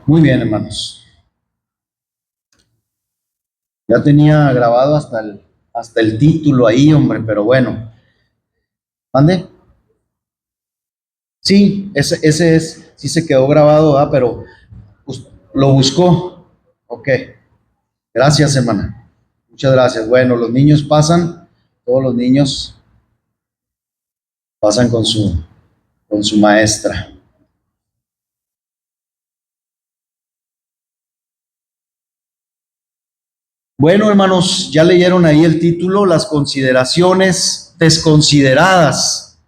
Muy bien, hermanos. Ya tenía grabado hasta el título ahí, hombre, pero bueno. ¿Mande? Sí, ese es, sí se quedó grabado, pero lo buscó. Ok, gracias, hermana. Muchas gracias. Bueno, los niños pasan, todos los niños pasan con su maestra. Bueno, hermanos, ya leyeron ahí el título, las consideraciones desconsideradas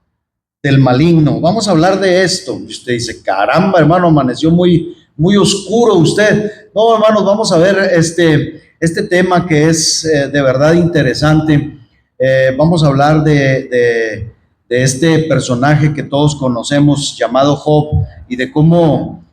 del maligno. Vamos a hablar de esto. Y usted dice, caramba, hermano, amaneció muy, muy oscuro usted. No, hermanos, vamos a ver este tema que es de verdad interesante. Vamos a hablar de este personaje que todos conocemos llamado Job y de cómo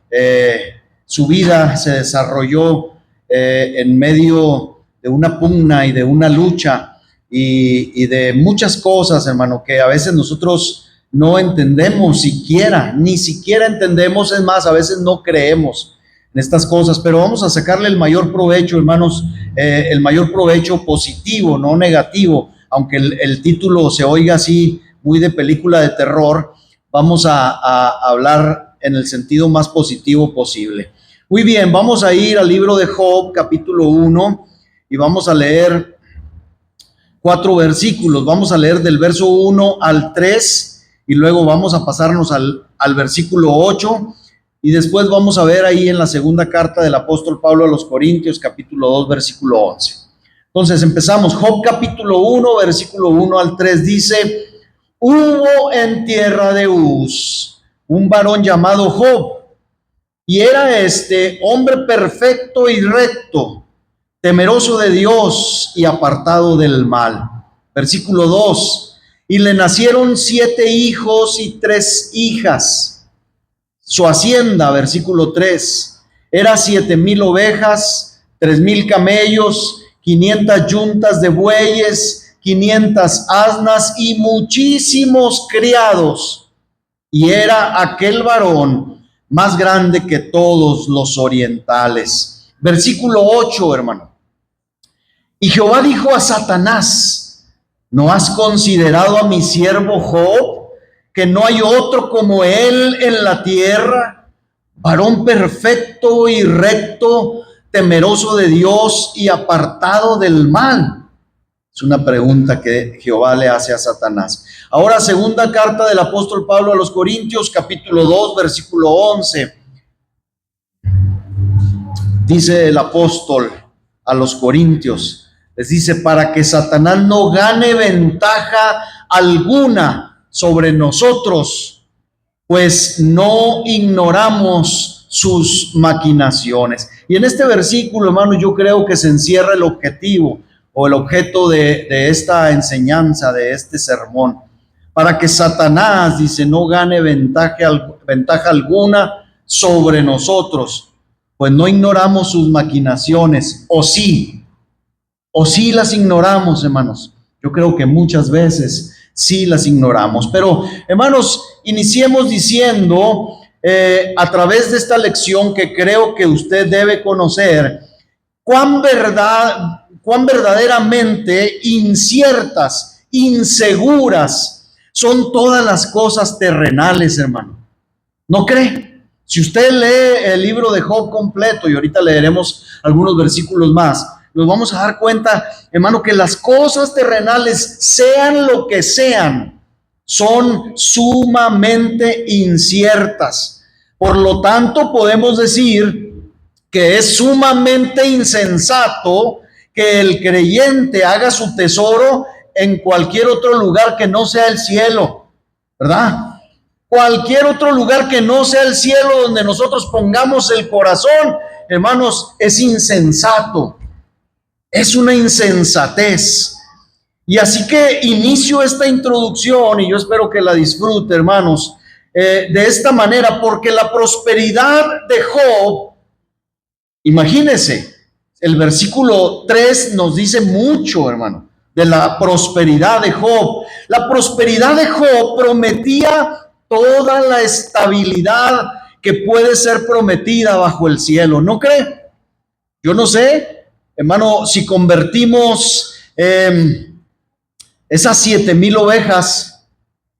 su vida se desarrolló en medio de una pugna y de una lucha y de muchas cosas, hermano, que a veces nosotros no entendemos siquiera, ni siquiera entendemos, es más, a veces no creemos en estas cosas, pero vamos a sacarle el mayor provecho, hermanos, el mayor provecho positivo, no negativo, aunque el título se oiga así, muy de película de terror, vamos a hablar en el sentido más positivo posible. Muy bien, vamos a ir al libro de Job, capítulo 1, y vamos a leer 4 versículos. Vamos a leer del verso 1 al 3 y luego vamos a pasarnos al versículo 8 y después vamos a ver ahí en la segunda carta del apóstol Pablo a los Corintios, capítulo 2, versículo 11. Entonces empezamos. Job capítulo 1, versículo 1 al 3 dice: hubo en tierra de Uz un varón llamado Job, y era hombre perfecto y recto, temeroso de Dios y apartado del mal. Versículo 2: y le nacieron 7 hijos y 3 hijas. Su hacienda, versículo 3, era 7,000 ovejas, 3,000 camellos, 500 yuntas de bueyes, 500 asnas y muchísimos criados. Y era aquel varón más grande que todos los orientales. Versículo 8, hermano. Y Jehová dijo a Satanás: ¿no has considerado a mi siervo Job, que no hay otro como él en la tierra, varón perfecto y recto, temeroso de Dios y apartado del mal? Es una pregunta que Jehová le hace a Satanás. Ahora, segunda carta del apóstol Pablo a los Corintios, capítulo 2, versículo 11. Dice el apóstol a los Corintios, les dice: para que Satanás no gane ventaja alguna sobre nosotros, pues no ignoramos sus maquinaciones. Y en este versículo, hermano, yo creo que se encierra el objetivo o el objeto de esta enseñanza, de este sermón. Para que Satanás, dice, no gane ventaja alguna sobre nosotros, pues no ignoramos sus maquinaciones, o sí las ignoramos, hermanos. Yo creo que muchas veces sí las ignoramos. Pero, hermanos, iniciemos diciendo, a través de esta lección que creo que usted debe conocer, cuán verdaderamente inciertas, inseguras son todas las cosas terrenales, hermano. ¿No cree? Si usted lee el libro de Job completo, y ahorita leeremos algunos versículos más, nos vamos a dar cuenta, hermano, que las cosas terrenales, sean lo que sean, son sumamente inciertas. Por lo tanto, podemos decir que es sumamente insensato que el creyente haga su tesoro en cualquier otro lugar que no sea el cielo, ¿verdad? Cualquier otro lugar que no sea el cielo donde nosotros pongamos el corazón, hermanos, es insensato. Es una insensatez. Y así que inicio esta introducción y yo espero que la disfrute, hermanos, de esta manera, porque la prosperidad de Job, imagínense, el versículo 3 nos dice mucho, hermano, de la prosperidad de Job. La prosperidad de Job prometía toda la estabilidad que puede ser prometida bajo el cielo. ¿No cree? Yo no sé, hermano, si convertimos esas 7,000 ovejas,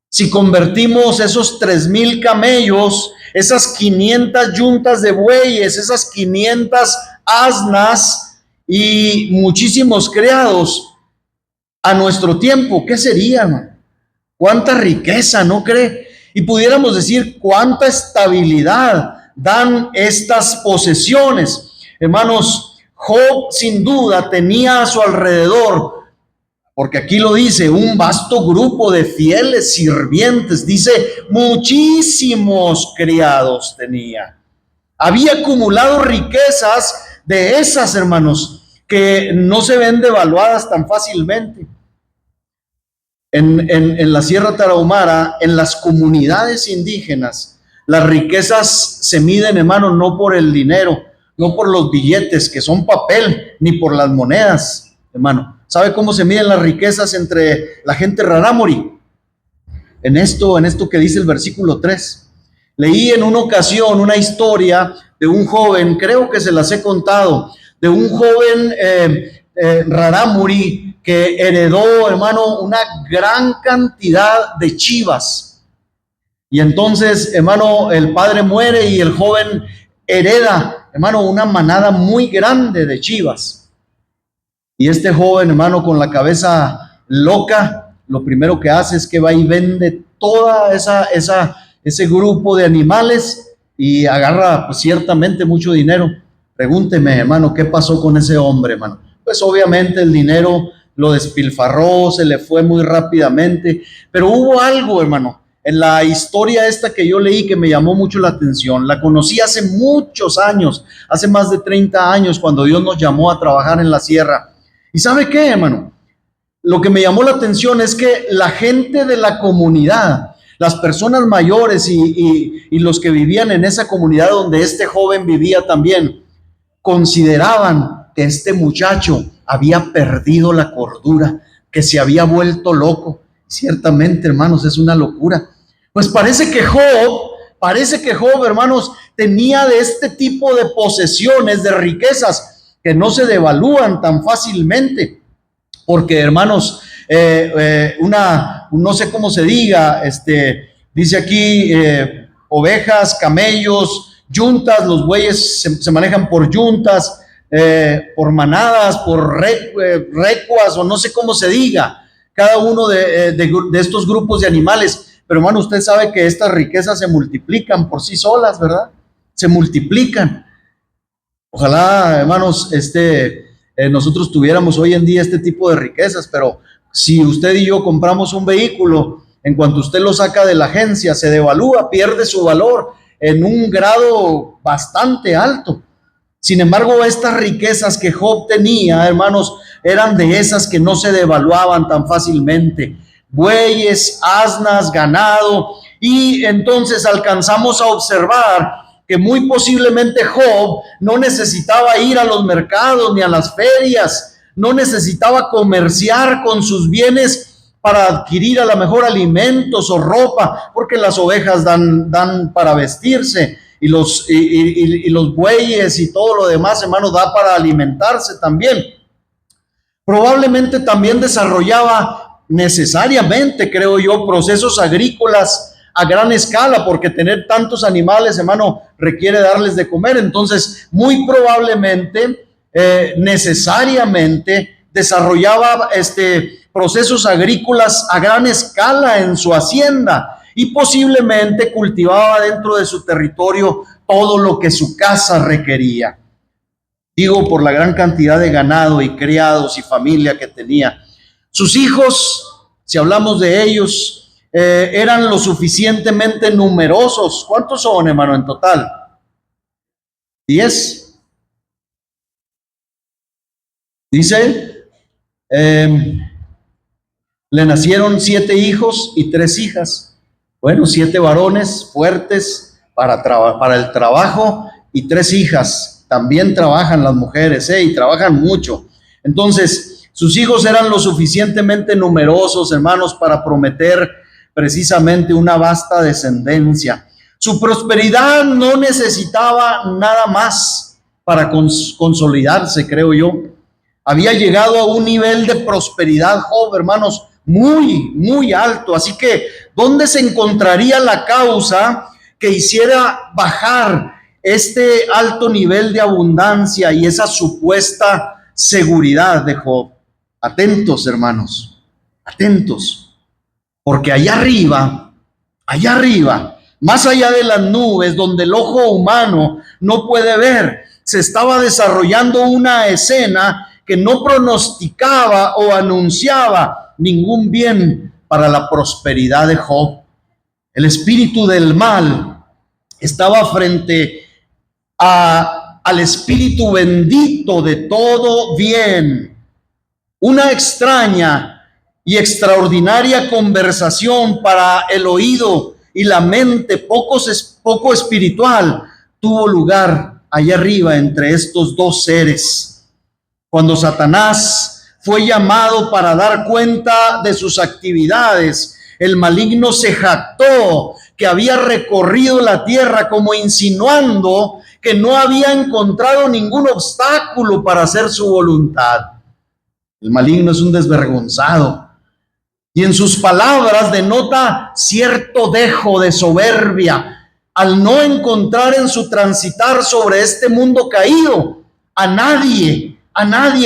si convertimos esos 3,000 camellos, esas 500 yuntas de bueyes, esas 500 asnas y muchísimos criados a nuestro tiempo, ¿qué sería, hermano? ¿Cuánta riqueza, no cree? Y pudiéramos decir cuánta estabilidad dan estas posesiones. Hermanos, Job sin duda tenía a su alrededor, porque aquí lo dice, un vasto grupo de fieles sirvientes, dice, muchísimos criados tenía. Había acumulado riquezas de esas, hermanos, que no se ven devaluadas tan fácilmente. En la Sierra Tarahumara, en las comunidades indígenas, las riquezas se miden, hermano, no por el dinero, no por los billetes, que son papel, ni por las monedas, hermano. ¿Sabe cómo se miden las riquezas entre la gente rarámuri? En esto que dice el versículo 3. Leí en una ocasión una historia de un joven, creo que se las he contado, de un joven rarámuri que heredó, hermano, una gran cantidad de chivas. Y entonces, hermano, el padre muere y el joven hereda, hermano, una manada muy grande de chivas. Y este joven, hermano, con la cabeza loca, lo primero que hace es que va y vende toda ese grupo de animales y agarra, pues, ciertamente mucho dinero. Pregúnteme, hermano, ¿qué pasó con ese hombre, hermano? Pues obviamente el dinero lo despilfarró, se le fue muy rápidamente, pero hubo algo, hermano, en la historia esta que yo leí que me llamó mucho la atención. La conocí hace muchos años, hace más de 30 años, cuando Dios nos llamó a trabajar en la sierra. ¿Y sabe qué, hermano? Lo que me llamó la atención es que la gente de la comunidad, las personas mayores y los que vivían en esa comunidad donde este joven vivía también, consideraban que este muchacho había perdido la cordura, que se había vuelto loco. Ciertamente, hermanos, es una locura. Pues parece que Job, hermanos, tenía de este tipo de posesiones, de riquezas, que no se devalúan tan fácilmente. Porque, hermanos, no sé cómo se diga, dice aquí, ovejas, camellos, yuntas, los bueyes se manejan por yuntas, por manadas, por recuas, o no sé cómo se diga, cada uno de estos grupos de animales. Pero, hermano, usted sabe que estas riquezas se multiplican por sí solas, ¿verdad? Se multiplican. Ojalá, hermanos, nosotros tuviéramos hoy en día este tipo de riquezas, pero si usted y yo compramos un vehículo, en cuanto usted lo saca de la agencia, se devalúa, pierde su valor en un grado bastante alto. Sin embargo, estas riquezas que Job tenía, hermanos, eran de esas que no se devaluaban tan fácilmente. Bueyes, asnas, ganado, y entonces alcanzamos a observar que muy posiblemente Job no necesitaba ir a los mercados ni a las ferias, no necesitaba comerciar con sus bienes para adquirir a lo mejor alimentos o ropa, porque las ovejas dan para vestirse, y los bueyes y todo lo demás, hermano, da para alimentarse también. Probablemente también desarrollaba necesariamente, creo yo, procesos agrícolas a gran escala, porque tener tantos animales, hermano, requiere darles de comer. Entonces, muy probablemente, necesariamente, desarrollaba procesos agrícolas a gran escala en su hacienda, y posiblemente cultivaba dentro de su territorio todo lo que su casa requería. Digo, por la gran cantidad de ganado y criados y familia que tenía. Sus hijos, si hablamos de ellos, eran lo suficientemente numerosos. ¿Cuántos son, hermano, en total? 10. Dice, le nacieron 7 hijos y 3 hijas. Bueno, 7 varones fuertes para el trabajo y 3 hijas. También trabajan las mujeres, y trabajan mucho. Entonces, sus hijos eran lo suficientemente numerosos, hermanos, para prometer precisamente una vasta descendencia. Su prosperidad no necesitaba nada más para consolidarse, creo yo. Había llegado a un nivel de prosperidad, Job, hermanos, muy, muy alto. Así que, ¿dónde se encontraría la causa que hiciera bajar este alto nivel de abundancia y esa supuesta seguridad de Job? Atentos, hermanos, atentos, porque allá arriba, más allá de las nubes, donde el ojo humano no puede ver, se estaba desarrollando una escena que no pronosticaba o anunciaba ningún bien para la prosperidad de Job. El espíritu del mal estaba frente al espíritu bendito de todo bien. Una extraña y extraordinaria conversación para el oído y la mente poco espiritual tuvo lugar allá arriba entre estos dos seres. Cuando Satanás fue llamado para dar cuenta de sus actividades, el maligno se jactó que había recorrido la tierra como insinuando que no había encontrado ningún obstáculo para hacer su voluntad. El maligno es un desvergonzado y en sus palabras denota cierto dejo de soberbia al no encontrar en su transitar sobre este mundo caído a nadie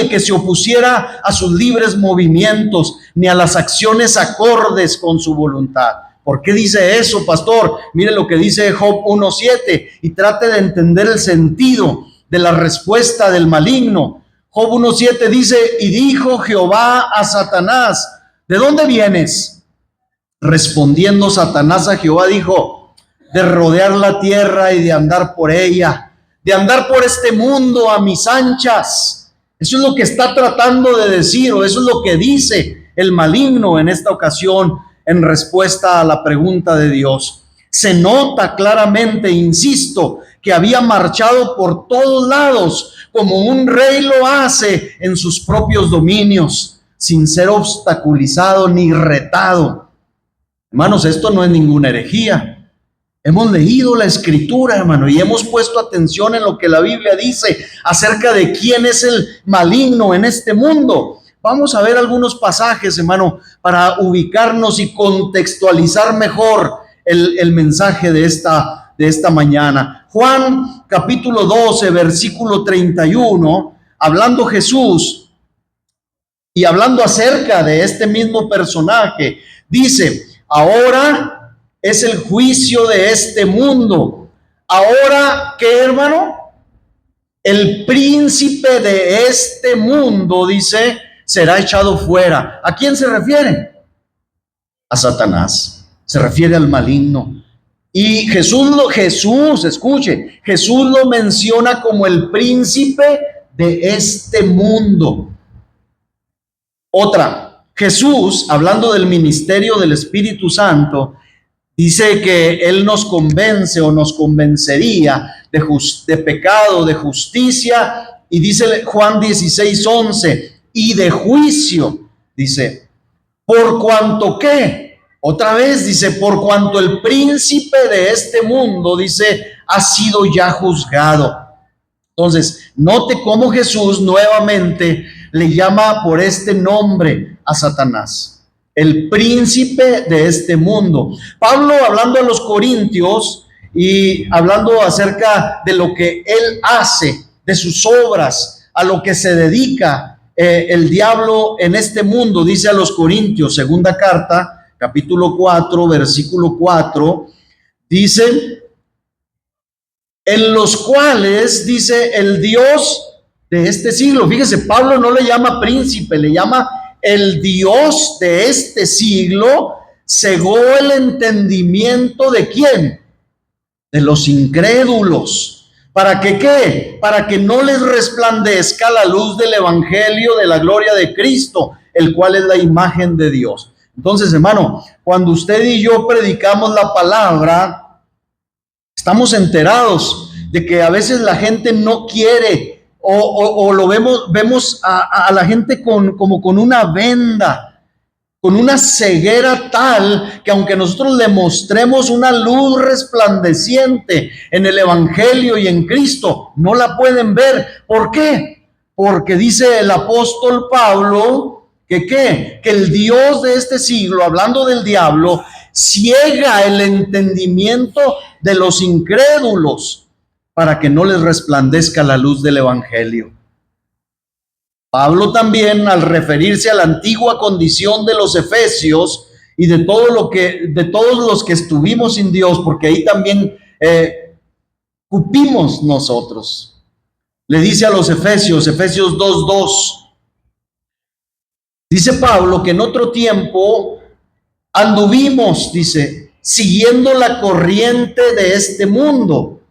que se opusiera a sus libres movimientos ni a las acciones acordes con su voluntad. ¿Por qué dice eso, pastor? Mire lo que dice Job 1:7 y trate de entender el sentido de la respuesta del maligno. Job 1:7 dice, y dijo Jehová a Satanás, ¿de dónde vienes? Respondiendo Satanás a Jehová dijo, de rodear la tierra y de andar por ella, de andar por este mundo a mis anchas. Eso es lo que está tratando de decir, o eso es lo que dice el maligno en esta ocasión en respuesta a la pregunta de Dios. Se nota claramente, insisto, que había marchado por todos lados como un rey lo hace en sus propios dominios, sin ser obstaculizado ni retado. Hermanos, esto no es ninguna herejía. Hemos leído la escritura, hermano, y hemos puesto atención en lo que la Biblia dice acerca de quién es el maligno en este mundo. Vamos a ver algunos pasajes, hermano, para ubicarnos y contextualizar mejor el mensaje de esta mañana. Juan capítulo 12, versículo 31, hablando Jesús y hablando acerca de este mismo personaje, dice, ahora es el juicio de este mundo. Ahora, ¿qué, hermano? El príncipe de este mundo, dice, será echado fuera. ¿A quién se refiere? A Satanás. Se refiere al maligno. Y Jesús lo menciona como el príncipe de este mundo. Otra, Jesús, hablando del ministerio del Espíritu Santo, dice que Él nos convence o nos convencería de pecado, de justicia, y dice Juan 16:11, y de juicio, dice, por cuanto que, otra vez dice, por cuanto el príncipe de este mundo, dice, ha sido ya juzgado. Entonces, note cómo Jesús nuevamente le llama por este nombre a Satanás, el príncipe de este mundo. Pablo, hablando a los corintios y hablando acerca de lo que él hace, de sus obras, a lo que se dedica el diablo en este mundo, dice a los corintios, segunda carta, capítulo 4, versículo 4, dice, en los cuales, dice, el Dios de este siglo. Fíjese, Pablo no le llama príncipe, le llama el Dios de este siglo, cegó el entendimiento de ¿quién? De los incrédulos. ¿Para que qué? Para que no les resplandezca la luz del evangelio de la gloria de Cristo, el cual es la imagen de Dios. Entonces, hermano, cuando usted y yo predicamos la palabra, estamos enterados de que a veces la gente no quiere o lo vemos a la gente como con una venda. con una ceguera tal que aunque nosotros le mostremos una luz resplandeciente en el Evangelio y en Cristo, no la pueden ver. ¿Por qué? Porque dice el apóstol Pablo que ¿qué? Que el Dios de este siglo, hablando del diablo, ciega el entendimiento de los incrédulos para que no les resplandezca la luz del Evangelio. Pablo también, al referirse a la antigua condición de los efesios y de todos los que estuvimos sin Dios, porque ahí también cupimos nosotros, le dice a los Efesios 2:2, dice Pablo que en otro tiempo anduvimos, dice, siguiendo la corriente de este mundo,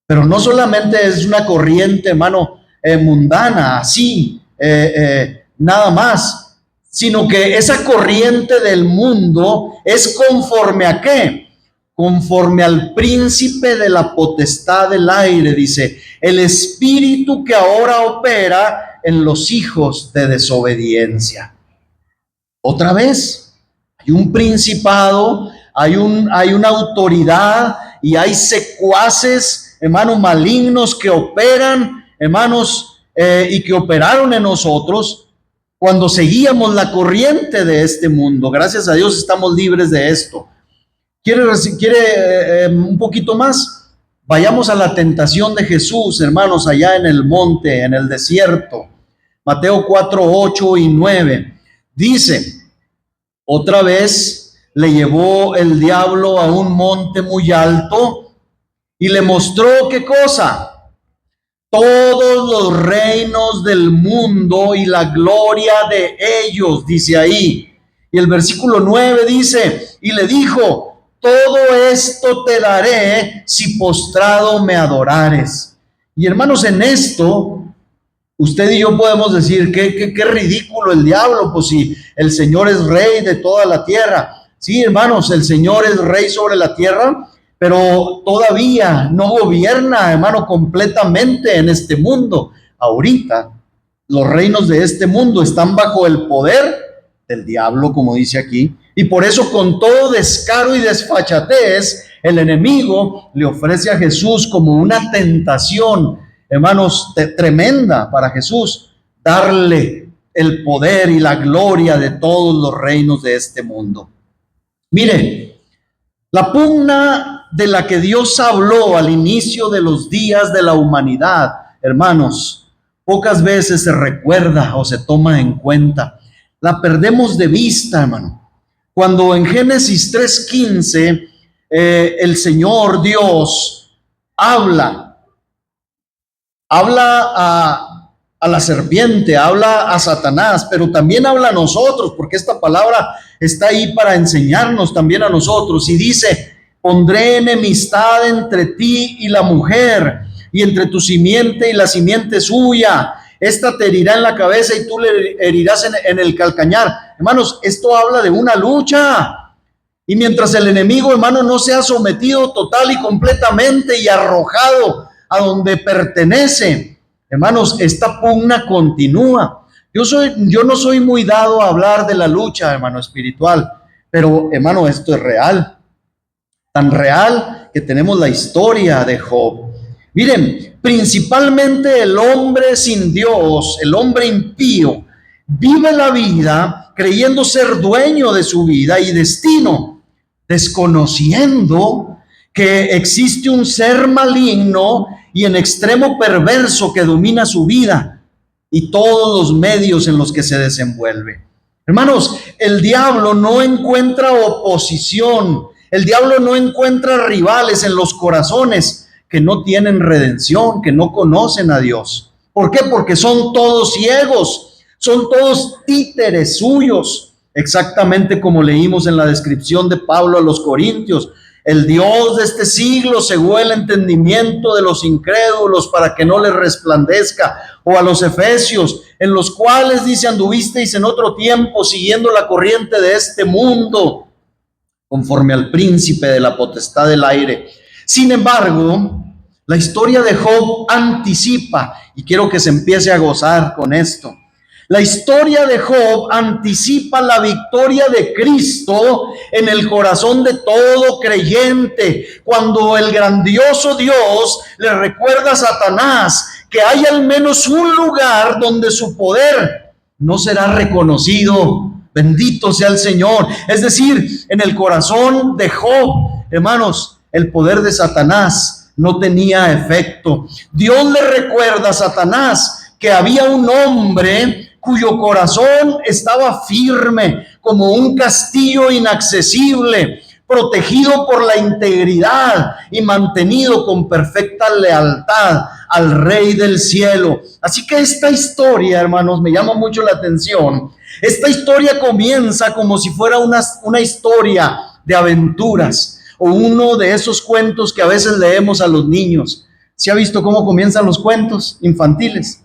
pero no solamente es una corriente, hermano, mundana, así, nada más, sino que esa corriente del mundo es conforme a ¿qué? Conforme al príncipe de la potestad del aire, dice, el espíritu que ahora opera en los hijos de desobediencia. Otra vez, hay un principado, hay una autoridad y hay secuaces, hermanos, malignos que operan, hermanos, y que operaron en nosotros cuando seguíamos la corriente de este mundo. Gracias a Dios estamos libres de esto. ¿Quiere un poquito más? Vayamos a la tentación de Jesús, hermanos, allá en el monte, en el desierto. Mateo 4:8-9. Dice, otra vez le llevó el diablo a un monte muy alto y le mostró ¿qué cosa? Todos los reinos del mundo y la gloria de ellos, dice ahí. Y el versículo 9 dice, y le dijo, todo esto te daré si postrado me adorares. Y hermanos, en esto, usted y yo podemos decir, qué ridículo el diablo, pues si el Señor es rey de toda la tierra. Sí, hermanos, el Señor es rey sobre la tierra, pero todavía no gobierna, hermano, completamente en este mundo. Ahorita, los reinos de este mundo están bajo el poder del diablo, como dice aquí, y por eso con todo descaro y desfachatez, el enemigo le ofrece a Jesús como una tentación, hermanos, tremenda para Jesús, darle el poder y la gloria de todos los reinos de este mundo. Mire, la pugna de la que Dios habló al inicio de los días de la humanidad, hermanos, pocas veces se recuerda o se toma en cuenta. La perdemos de vista, hermano. Cuando en Génesis 3:15 el Señor Dios habla a la serpiente, habla a Satanás, pero también habla a nosotros, porque esta palabra está ahí para enseñarnos también a nosotros. Y dice, pondré enemistad entre ti y la mujer, y entre tu simiente y la simiente suya. Esta te herirá en la cabeza y tú le herirás en el calcañar. Hermanos, esto habla de una lucha. Y mientras el enemigo, hermano, no sea sometido total y completamente y arrojado a donde pertenece, hermanos, esta pugna continúa. Yo no soy muy dado a hablar de la lucha, hermano, espiritual, pero, hermano, esto es real. Tan real que tenemos la historia de Job. Miren, principalmente el hombre sin Dios, el hombre impío, vive la vida creyendo ser dueño de su vida y destino, desconociendo que existe un ser maligno y en extremo perverso que domina su vida y todos los medios en los que se desenvuelve. Hermanos, el diablo no encuentra oposición, el diablo no encuentra rivales en los corazones que no tienen redención, que no conocen a Dios. ¿Por qué? Porque son todos ciegos, son todos títeres suyos, exactamente como leímos en la descripción de Pablo a los Corintios. El Dios de este siglo cegó el entendimiento de los incrédulos para que no les resplandezca. O a los Efesios, en los cuales dice, anduvisteis en otro tiempo siguiendo la corriente de este mundo, conforme al príncipe de la potestad del aire. Sin embargo, la historia de Job anticipa, y quiero que se empiece a gozar con esto, La historia de Job anticipa la victoria de Cristo en el corazón de todo creyente, cuando el grandioso Dios le recuerda a Satanás que hay al menos un lugar donde su poder no será reconocido. Bendito sea el Señor. Es decir, en el corazón de Job, hermanos, el poder de Satanás no tenía efecto. Dios le recuerda a Satanás que había un hombre cuyo corazón estaba firme como un castillo inaccesible, protegido por la integridad y mantenido con perfecta lealtad al Rey del cielo. Así que esta historia, hermanos, me llama mucho la atención. Esta historia comienza como si fuera una historia de aventuras o uno de esos cuentos que a veces leemos a los niños. ¿Se ha visto cómo comienzan los cuentos infantiles?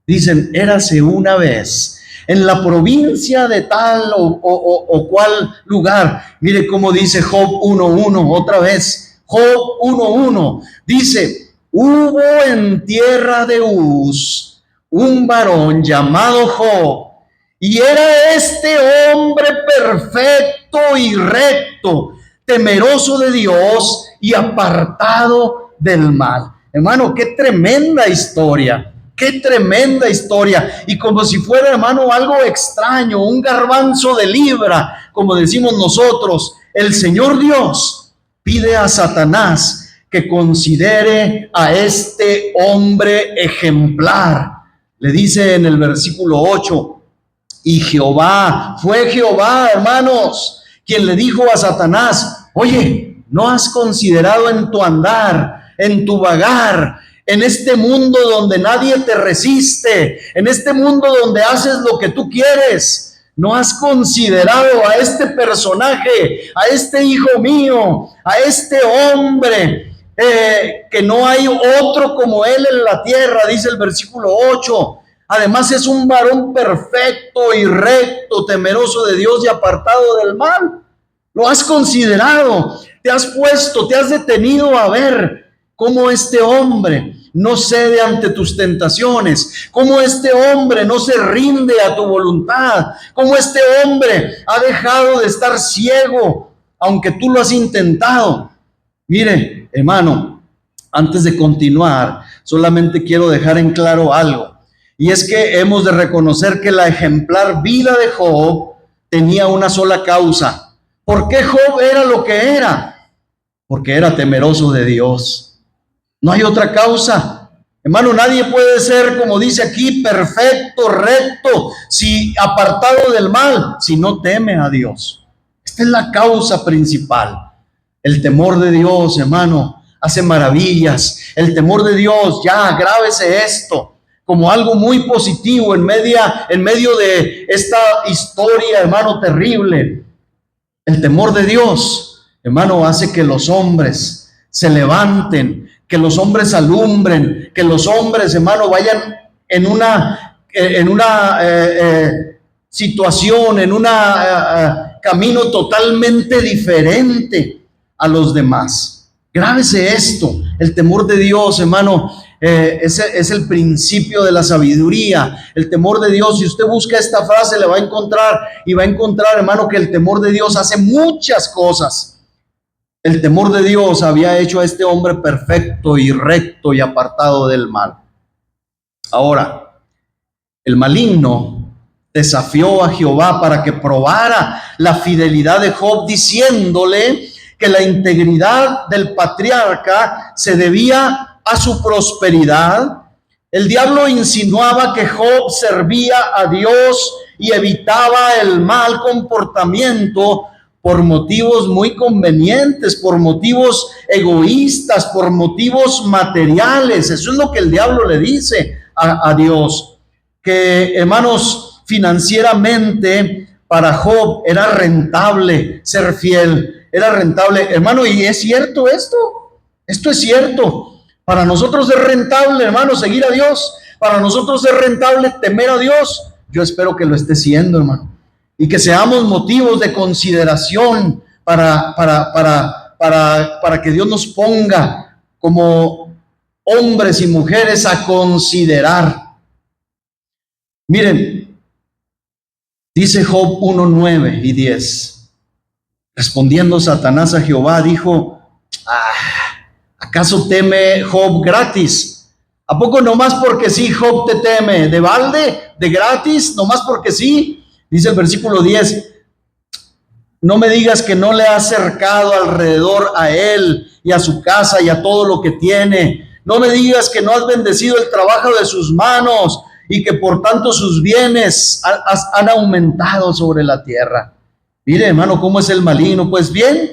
Dicen, érase una vez en la provincia de tal o cual lugar. Mire cómo dice Job 1:1, otra vez. Job 1:1 dice, hubo en tierra de Uz un varón llamado Job, y era este hombre perfecto y recto, temeroso de Dios y apartado del mal. Hermano, qué tremenda historia. Qué tremenda historia. Y como si fuera, hermano, algo extraño, un garbanzo de libra, como decimos nosotros, el Señor Dios pide a Satanás que considere a este hombre ejemplar. Le dice en el versículo 8, y fue Jehová, hermanos, quien le dijo a Satanás, oye, ¿no has considerado en tu andar, en tu vagar, en este mundo donde nadie te resiste, en este mundo donde haces lo que tú quieres? ¿No has considerado a este personaje, a este hijo mío, a este hombre, que no hay otro como él en la tierra? Dice el versículo 8. Además es un varón perfecto y recto, temeroso de Dios y apartado del mal. ¿Lo has considerado? ¿Te has puesto, te has detenido a ver cómo este hombre no cede ante tus tentaciones? ¿Cómo este hombre no se rinde a tu voluntad? ¿Cómo este hombre ha dejado de estar ciego, aunque tú lo has intentado? Mire, hermano, antes de continuar, solamente quiero dejar en claro algo. Y es que hemos de reconocer que la ejemplar vida de Job tenía una sola causa. ¿Por qué Job era lo que era? Porque era temeroso de Dios. No hay otra causa. Hermano, nadie puede ser, como dice aquí, perfecto, recto, si apartado del mal, si no teme a Dios. Esta es la causa principal. El temor de Dios, hermano, hace maravillas. El temor de Dios, ya, grábese esto como algo muy positivo en medio de esta historia, hermano, terrible. El temor de Dios, hermano, hace que los hombres se levanten, que los hombres alumbren, que los hombres, hermano, vayan en una situación, en un camino totalmente diferente a los demás. Grábese esto, el temor de Dios, hermano, es el principio de la sabiduría. El temor de Dios, si usted busca esta frase, le va a encontrar, y va a encontrar, hermano, que el temor de Dios hace muchas cosas. El temor de Dios había hecho a este hombre perfecto y recto y apartado del mal. Ahora, el maligno desafió a Jehová para que probara la fidelidad de Job, diciéndole que la integridad del patriarca se debía a su prosperidad. El diablo insinuaba que Job servía a Dios y evitaba el mal comportamiento por motivos muy convenientes, por motivos egoístas, por motivos materiales. Eso es lo que el diablo le dice a Dios, que, hermanos, financieramente para Job era rentable ser fiel, era rentable, hermano, y es cierto esto es cierto. Para nosotros es rentable, hermano, seguir a Dios. Para nosotros es rentable temer a Dios. Yo espero que lo esté siendo, hermano, y que seamos motivos de consideración para que Dios nos ponga como hombres y mujeres a considerar. Miren, Dice Job 1, 9 y 10. Respondiendo Satanás a Jehová, dijo: ¿acaso teme Job gratis? ¿A poco nomás porque sí Job te teme? ¿De balde? ¿De gratis? ¿Nomás porque sí? Dice el versículo 10. No me digas que no le has cercado alrededor a él y a su casa y a todo lo que tiene. No me digas que no has bendecido el trabajo de sus manos y que por tanto sus bienes han aumentado sobre la tierra. Mire, hermano, cómo es el maligno. Pues bien,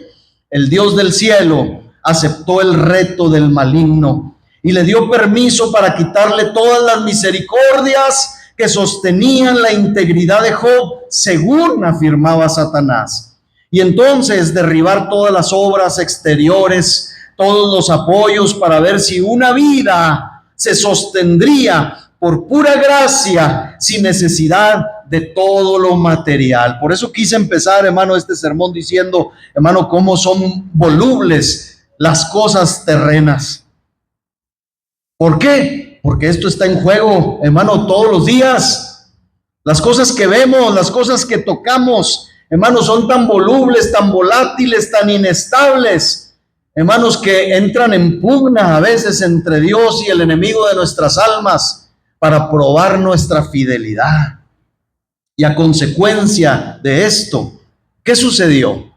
el Dios del cielo aceptó el reto del maligno y le dio permiso para quitarle todas las misericordias que sostenían la integridad de Job, según afirmaba Satanás. Y entonces derribar todas las obras exteriores, todos los apoyos, para ver si una vida se sostendría por pura gracia, sin necesidad de todo lo material. Por eso quise empezar, hermano, este sermón diciendo, hermano, cómo son volubles las cosas terrenas. ¿Por qué? Porque esto está en juego, hermano, todos los días. Las cosas que vemos, las cosas que tocamos, hermanos, son tan volubles, tan volátiles, tan inestables, hermanos, que entran en pugna a veces entre Dios y el enemigo de nuestras almas para probar nuestra fidelidad. Y a consecuencia de esto, ¿qué sucedió?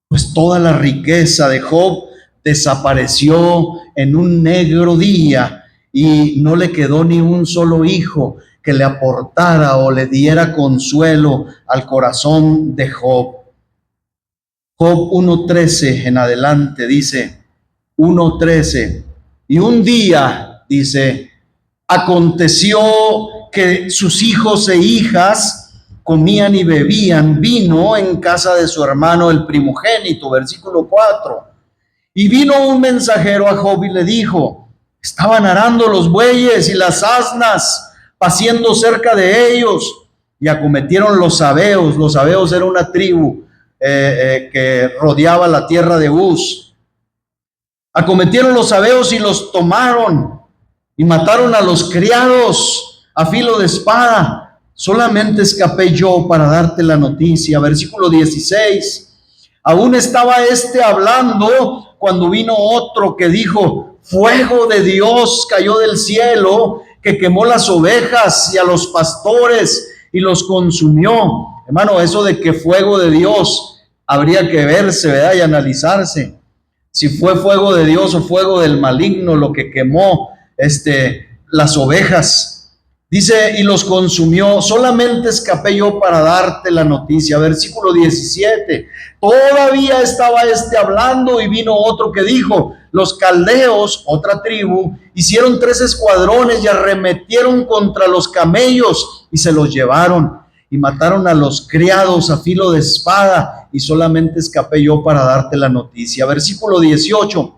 Pues toda la riqueza de Job desapareció en un negro día y no le quedó ni un solo hijo que le aportara o le diera consuelo al corazón de Job. Job 1:13 en adelante dice, 1:13, y un día, dice, aconteció que sus hijos e hijas comían y bebían vino en casa de su hermano el primogénito, versículo 4. Y vino un mensajero a Job y le dijo, estaban arando los bueyes y las asnas, paciendo cerca de ellos, y acometieron los sabeos. Los sabeos era una tribu que rodeaba la tierra de Uz. Acometieron los sabeos y los tomaron, y mataron a los criados a filo de espada. Solamente escapé yo para darte la noticia. Versículo 16. Aún estaba hablando cuando vino otro que dijo, fuego de Dios cayó del cielo, que quemó las ovejas y a los pastores y los consumió. Hermano, eso de que fuego de Dios habría que verse, ¿verdad? Y analizarse. Si fue fuego de Dios o fuego del maligno lo que quemó las ovejas. Dice, y los consumió. Solamente escapé yo para darte la noticia. Versículo 17. Todavía estaba hablando y vino otro que dijo, los caldeos, otra tribu, hicieron 3 escuadrones y arremetieron contra los camellos y se los llevaron y mataron a los criados a filo de espada, y solamente escapé yo para darte la noticia. Versículo 18.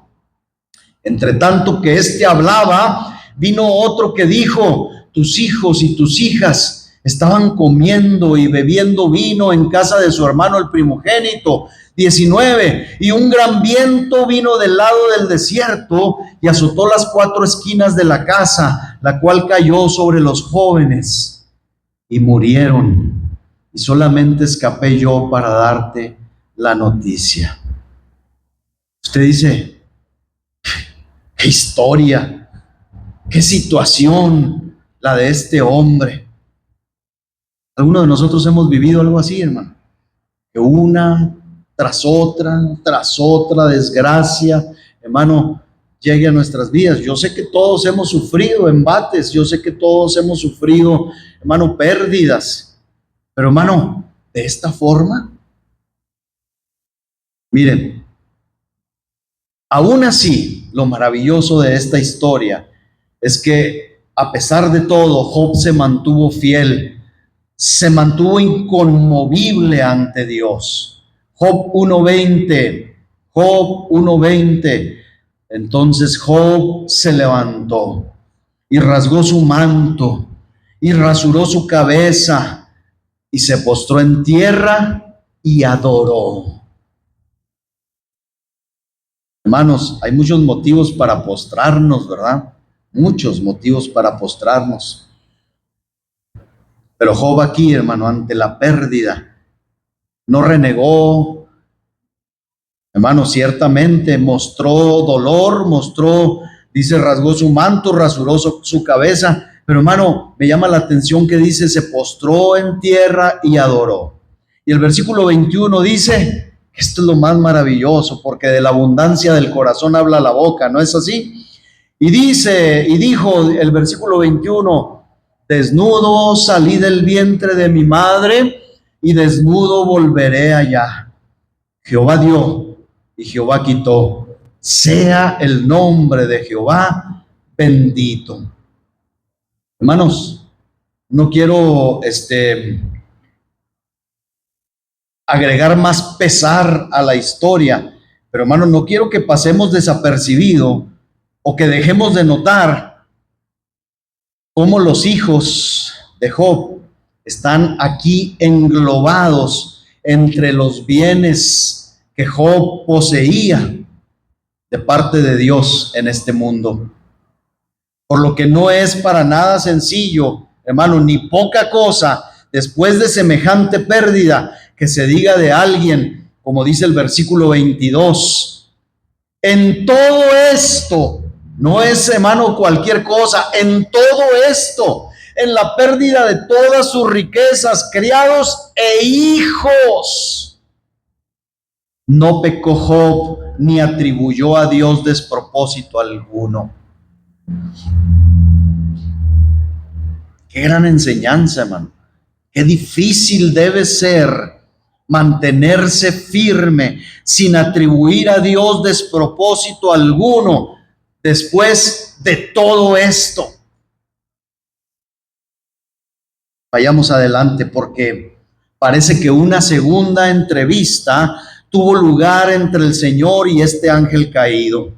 Entre tanto que hablaba, vino otro que dijo, tus hijos y tus hijas estaban comiendo y bebiendo vino en casa de su hermano el primogénito. 19. Y un gran viento vino del lado del desierto y azotó las 4 esquinas de la casa, la cual cayó sobre los jóvenes y murieron. Y solamente escapé yo para darte la noticia. Usted dice, qué historia, qué situación la de este hombre. Algunos de nosotros hemos vivido algo así, hermano, que una tras otra desgracia, hermano, llegue a nuestras vidas. Yo sé que todos hemos sufrido embates, yo sé que todos hemos sufrido, hermano, pérdidas, pero hermano, de esta forma, miren, aún así, lo maravilloso de esta historia es que a pesar de todo, Job se mantuvo fiel, se mantuvo inconmovible ante Dios. Job 1:20, Job 1:20. Entonces Job se levantó y rasgó su manto y rasuró su cabeza y se postró en tierra y adoró. Hermanos, hay muchos motivos para postrarnos, ¿verdad? Muchos motivos para postrarnos. Pero Job aquí, hermano, ante la pérdida, no renegó. Hermano, ciertamente mostró dolor, dice, rasgó su manto, rasuró su cabeza. Pero hermano, me llama la atención que dice, se postró en tierra y adoró. Y el versículo 21 dice, esto es lo más maravilloso, porque de la abundancia del corazón habla la boca, ¿no es así? Y dice, y dijo el versículo 21, desnudo salí del vientre de mi madre y desnudo volveré allá. Jehová dio y Jehová quitó. Sea el nombre de Jehová bendito. Hermanos, no quiero agregar más pesar a la historia, pero hermanos, no quiero que pasemos desapercibido o que dejemos de notar cómo los hijos de Job están aquí englobados entre los bienes que Job poseía de parte de Dios en este mundo. Por lo que no es para nada sencillo, hermano, ni poca cosa, después de semejante pérdida, que se diga de alguien, como dice el versículo 22, en todo esto, no es, hermano, cualquier cosa, en todo esto, en la pérdida de todas sus riquezas, criados e hijos, no pecó Job ni atribuyó a Dios despropósito alguno. Qué gran enseñanza, hermano. Qué difícil debe ser mantenerse firme sin atribuir a Dios despropósito alguno después de todo esto. Vayamos adelante, porque parece que una segunda entrevista tuvo lugar entre el Señor y este ángel caído.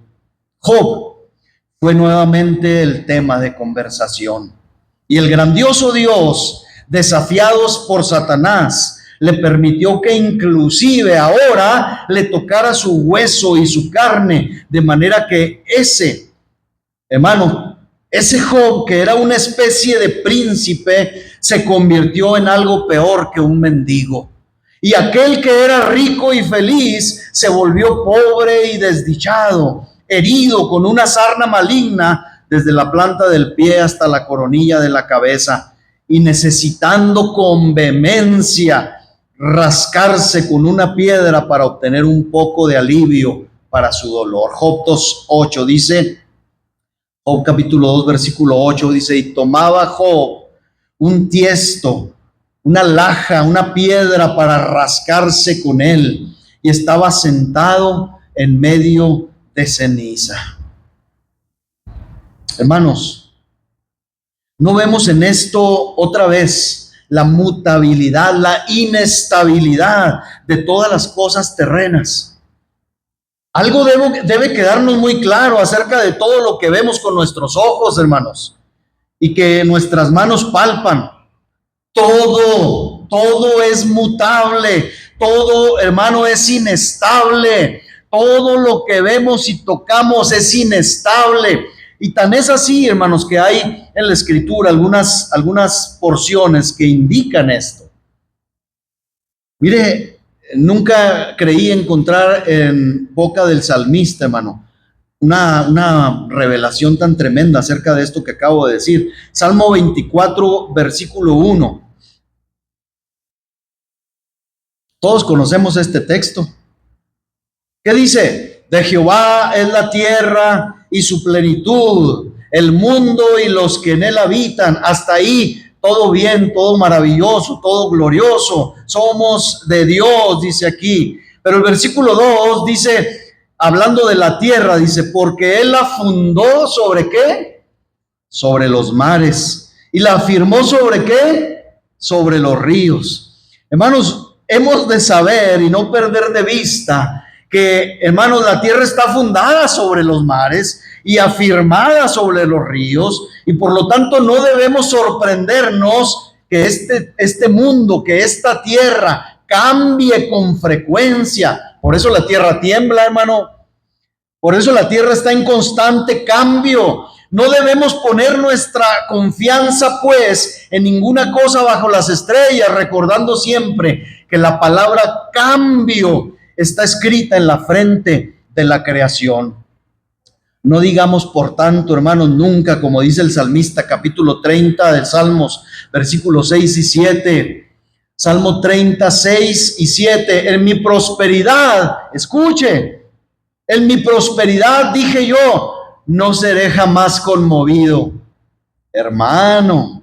Job fue nuevamente el tema de conversación. Y el grandioso Dios, desafiados por Satanás, le permitió que inclusive ahora le tocara su hueso y su carne, de manera que ese Job, que era una especie de príncipe, se convirtió en algo peor que un mendigo. Y aquel que era rico y feliz se volvió pobre y desdichado, herido con una sarna maligna desde la planta del pie hasta la coronilla de la cabeza, y necesitando con vehemencia rascarse con una piedra para obtener un poco de alivio para su dolor. Job 2:8 dice, Job capítulo 2 versículo 8 dice, y tomaba Job un tiesto, una laja, una piedra para rascarse con él, y estaba sentado en medio de ceniza. Hermanos, no vemos en esto otra vez la mutabilidad, la inestabilidad de todas las cosas terrenas. Algo debe quedarnos muy claro acerca de todo lo que vemos con nuestros ojos, hermanos, y que nuestras manos palpan. Todo es mutable, todo, hermano, es inestable. Todo lo que vemos y tocamos es inestable. Y tan es así, hermanos, que hay en la Escritura algunas porciones que indican esto. Mire, nunca creí encontrar en boca del salmista, hermano, una revelación tan tremenda acerca de esto que acabo de decir. Salmo 24, versículo 1. Todos conocemos este texto. ¿Qué dice? De Jehová es la tierra y su plenitud, el mundo y los que en él habitan. Hasta ahí, todo bien, todo maravilloso, todo glorioso. Somos de Dios, dice aquí. Pero el versículo 2 dice, hablando de la tierra, dice, porque él la fundó ¿sobre qué? Sobre los mares. ¿Y la afirmó sobre qué? Sobre los ríos. Hermanos, hemos de saber y no perder de vista que, hermanos, la tierra está fundada sobre los mares y afirmada sobre los ríos, y por lo tanto no debemos sorprendernos que este mundo, que esta tierra cambie con frecuencia. Por eso la tierra tiembla, hermano. Por eso la tierra está en constante cambio. No debemos poner nuestra confianza, pues, en ninguna cosa bajo las estrellas, recordando siempre que la palabra cambio está escrita en la frente de la creación. No digamos, por tanto, hermanos, nunca, como dice el salmista, capítulo 30 de Salmos, versículos 6 y 7. Salmo 36 y 7. En mi prosperidad, escuche, en mi prosperidad dije yo, no seré jamás conmovido. Hermano,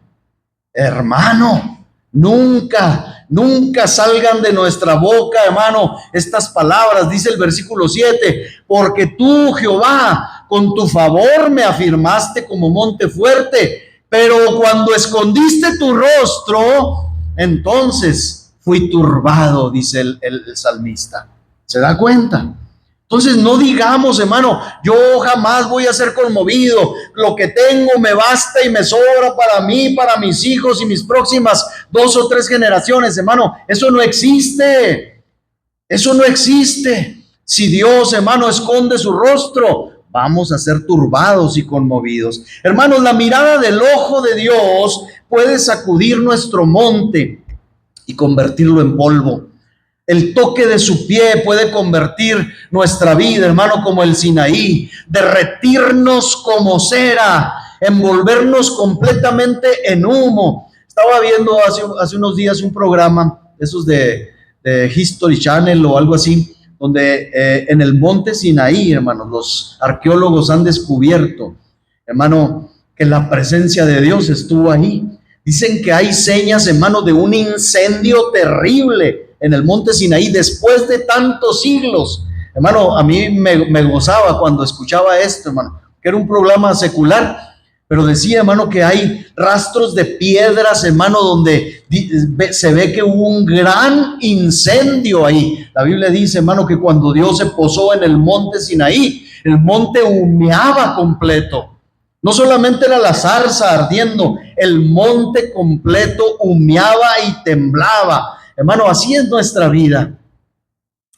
nunca salgan de nuestra boca, hermano, estas palabras. Dice el versículo 7, porque tú, Jehová, con tu favor me afirmaste como monte fuerte, pero cuando escondiste tu rostro, entonces fui turbado, dice el salmista. ¿Se da cuenta? Entonces no digamos, hermano, yo jamás voy a ser conmovido, lo que tengo me basta y me sobra para mí, para mis hijos y mis próximas 2 o 3 generaciones, hermano. Eso no existe. Si Dios, hermano, esconde su rostro, vamos a ser turbados y conmovidos. Hermanos, la mirada del ojo de Dios puede sacudir nuestro monte y convertirlo en polvo. El toque de su pie puede convertir nuestra vida, hermano, como el Sinaí, derretirnos como cera, envolvernos completamente en humo. Estaba viendo hace unos días un programa, esos de History Channel o algo así, donde en el monte Sinaí, hermanos, los arqueólogos han descubierto, hermano, que la presencia de Dios estuvo ahí. Dicen que hay señas, hermano, de un incendio terrible en el monte Sinaí después de tantos siglos. Hermano, a mí me gozaba cuando escuchaba esto, hermano, que era un programa secular, pero decía, hermano, que hay rastros de piedras, hermano, donde se ve que hubo un gran incendio ahí. La Biblia dice, hermano, que cuando Dios se posó en el monte Sinaí, el monte humeaba completo. No solamente era la zarza ardiendo, el monte completo humeaba y temblaba. Hermano, así es nuestra vida.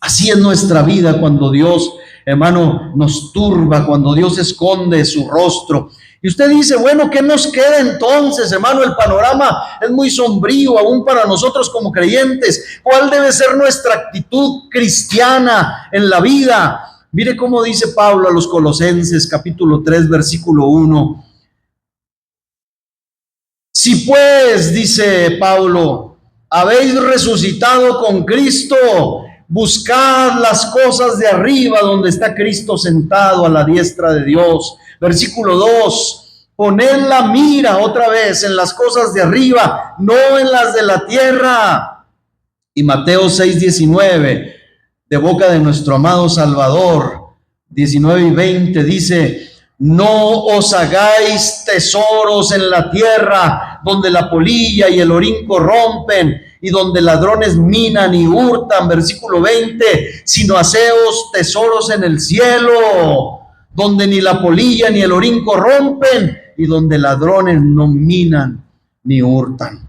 Así es nuestra vida cuando Dios, hermano, nos turba, cuando Dios esconde su rostro. Y usted dice, bueno, ¿qué nos queda entonces, hermano? El panorama es muy sombrío aún para nosotros como creyentes. ¿Cuál debe ser nuestra actitud cristiana en la vida? Mire cómo dice Pablo a los Colosenses, capítulo 3, versículo 1. Si pues, dice Pablo, habéis resucitado con Cristo, buscad las cosas de arriba donde está Cristo sentado a la diestra de Dios. Versículo 2, poned la mira otra vez en las cosas de arriba, no en las de la tierra. Y Mateo 6, 19, de boca de nuestro amado Salvador, 19 y 20, dice, no os hagáis tesoros en la tierra, donde la polilla y el orín corrompen, y donde ladrones minan y hurtan, versículo 20, sino haceos tesoros en el cielo, donde ni la polilla ni el orín corrompen, y donde ladrones no minan ni hurtan.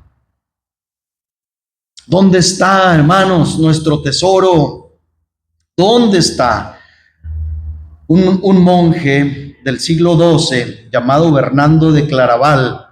¿Dónde está, hermanos, nuestro tesoro? ¿Dónde está? Un monje del siglo XII, llamado Bernardo de Claraval,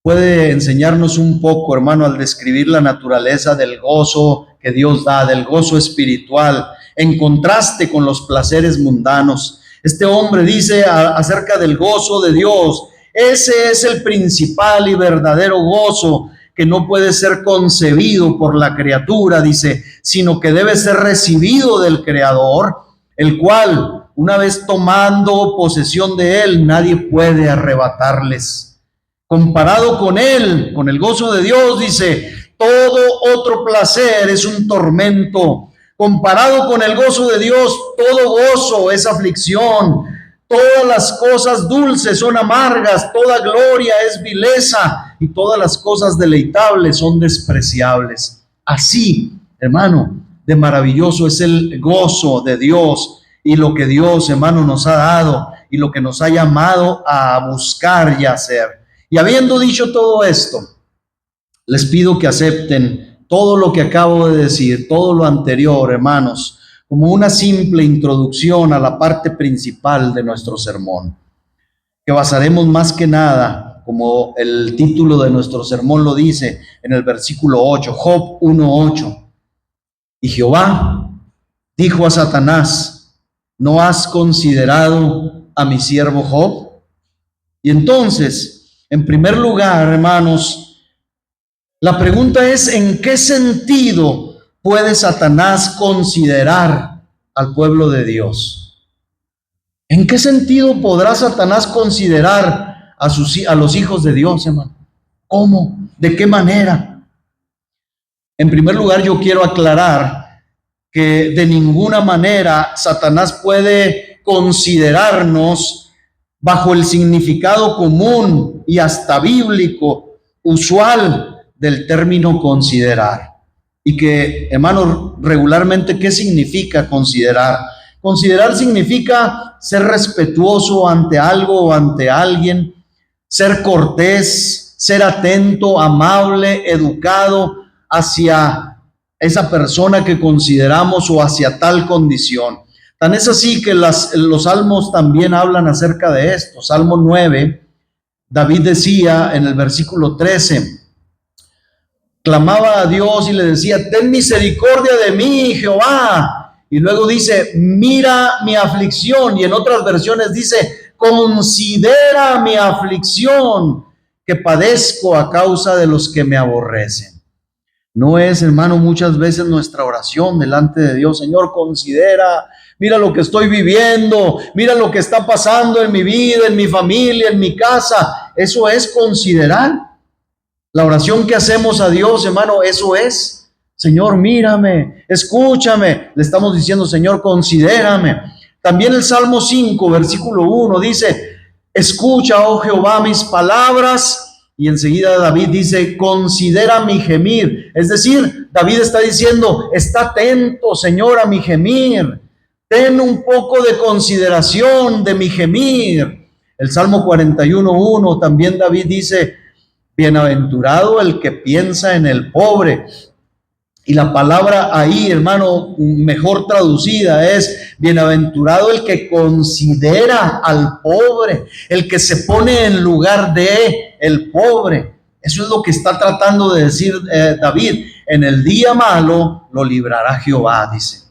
puede enseñarnos un poco, hermano, al describir la naturaleza del gozo que Dios da, del gozo espiritual, en contraste con los placeres mundanos. Este hombre dice acerca del gozo de Dios, ese es el principal y verdadero gozo que no puede ser concebido por la criatura, dice, sino que debe ser recibido del Creador, el cual, una vez tomando posesión de él, nadie puede arrebatarles. Comparado con él, con el gozo de Dios, dice, todo otro placer es un tormento. Comparado con el gozo de Dios, todo gozo es aflicción. Todas las cosas dulces son amargas, toda gloria es vileza y todas las cosas deleitables son despreciables. Así, hermano, de maravilloso es el gozo de Dios y lo que Dios, hermano, nos ha dado y lo que nos ha llamado a buscar y a hacer. Y habiendo dicho todo esto, les pido que acepten todo lo que acabo de decir, todo lo anterior, hermanos, como una simple introducción a la parte principal de nuestro sermón. que basaremos más que nada, como el título de nuestro sermón lo dice, en el versículo 8, Job 1:8. Y Jehová dijo a Satanás: ¿no has considerado a mi siervo Job? Y entonces, en primer lugar, hermanos, la pregunta es: ¿en qué sentido puede Satanás considerar al pueblo de Dios? ¿En qué sentido podrá Satanás considerar a los hijos de Dios, hermano? ¿Cómo? ¿De qué manera? En primer lugar, yo quiero aclarar que de ninguna manera Satanás puede considerarnos bajo el significado común y hasta bíblico, usual del término considerar. Y que, hermanos, regularmente, ¿qué significa considerar? Considerar significa ser respetuoso ante algo o ante alguien, ser cortés, ser atento, amable, educado hacia esa persona que consideramos o hacia tal condición. Tan es así que los salmos también hablan acerca de esto. Salmo 9, David decía en el versículo 13, clamaba a Dios y le decía: ten misericordia de mí, Jehová. Y luego dice: mira mi aflicción. Y en otras versiones dice: considera mi aflicción que padezco a causa de los que me aborrecen. No es, hermano, muchas veces nuestra oración delante de Dios: Señor, considera, mira lo que estoy viviendo, mira lo que está pasando en mi vida, en mi familia, en mi casa. Eso es considerar. La oración que hacemos a Dios, hermano, eso es: Señor, mírame, escúchame. Le estamos diciendo: Señor, considérame. También el Salmo 5, versículo 1 dice: escucha, oh Jehová, mis palabras. Y enseguida David dice: considera mi gemir. Es decir, David está diciendo: está atento, Señor, a mi gemir. Ten un poco de consideración de mi gemir. El Salmo 41:1 también David dice: bienaventurado el que piensa en el pobre. Y la palabra ahí, hermano, mejor traducida es: bienaventurado el que considera al pobre, el que se pone en lugar de el pobre. Eso es lo que está tratando de decir David. En el día malo lo librará Jehová, dice.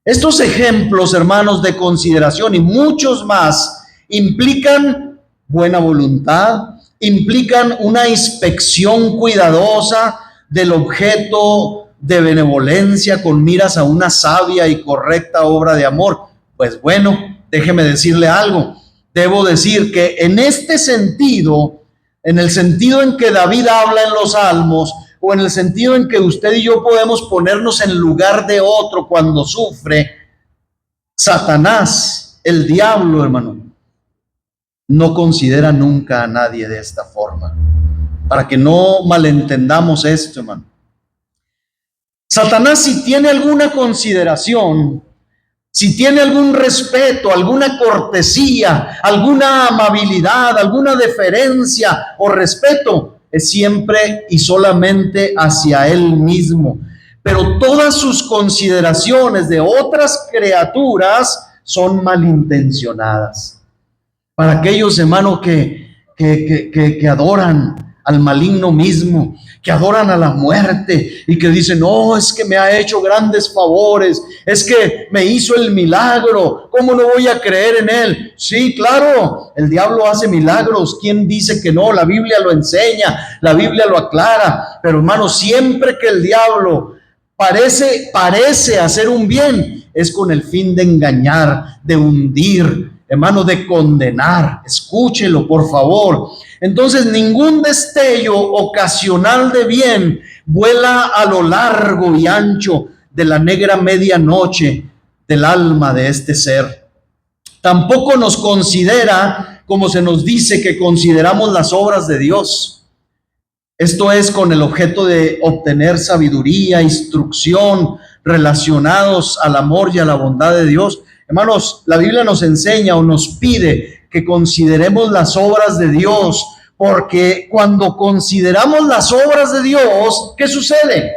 Estos ejemplos, hermanos, de consideración y muchos más implican buena voluntad, implican una inspección cuidadosa del objeto de benevolencia con miras a una sabia y correcta obra de amor. Pues bueno, déjeme decirle algo. Debo decir que en este sentido, en el sentido en que David habla en los Salmos, o en el sentido en que usted y yo podemos ponernos en lugar de otro cuando sufre, Satanás, el diablo, hermano, no considera nunca a nadie de esta forma. Para que no malentendamos esto, hermano. Satanás, si tiene alguna consideración, si tiene algún respeto, alguna cortesía, alguna amabilidad, alguna deferencia o respeto, es siempre y solamente hacia él mismo. Pero todas sus consideraciones de otras criaturas son malintencionadas. Para aquellos, hermanos, que adoran al maligno mismo, que adoran a la muerte y que dicen: no, es que me ha hecho grandes favores, es que me hizo el milagro, ¿cómo no voy a creer en él? Sí, claro, el diablo hace milagros. ¿Quién dice que no? La Biblia lo enseña, la Biblia lo aclara. Pero, hermano, siempre que el diablo parece hacer un bien, es con el fin de engañar, de hundir, hermano, de condenar. Escúchelo, por favor. Entonces, ningún destello ocasional de bien vuela a lo largo y ancho de la negra medianoche del alma de este ser. Tampoco nos considera como se nos dice que consideramos las obras de Dios. Esto es con el objeto de obtener sabiduría, instrucción, relacionados al amor y a la bondad de Dios. Hermanos, la Biblia nos enseña o nos pide que consideremos las obras de Dios, porque cuando consideramos las obras de Dios, ¿qué sucede?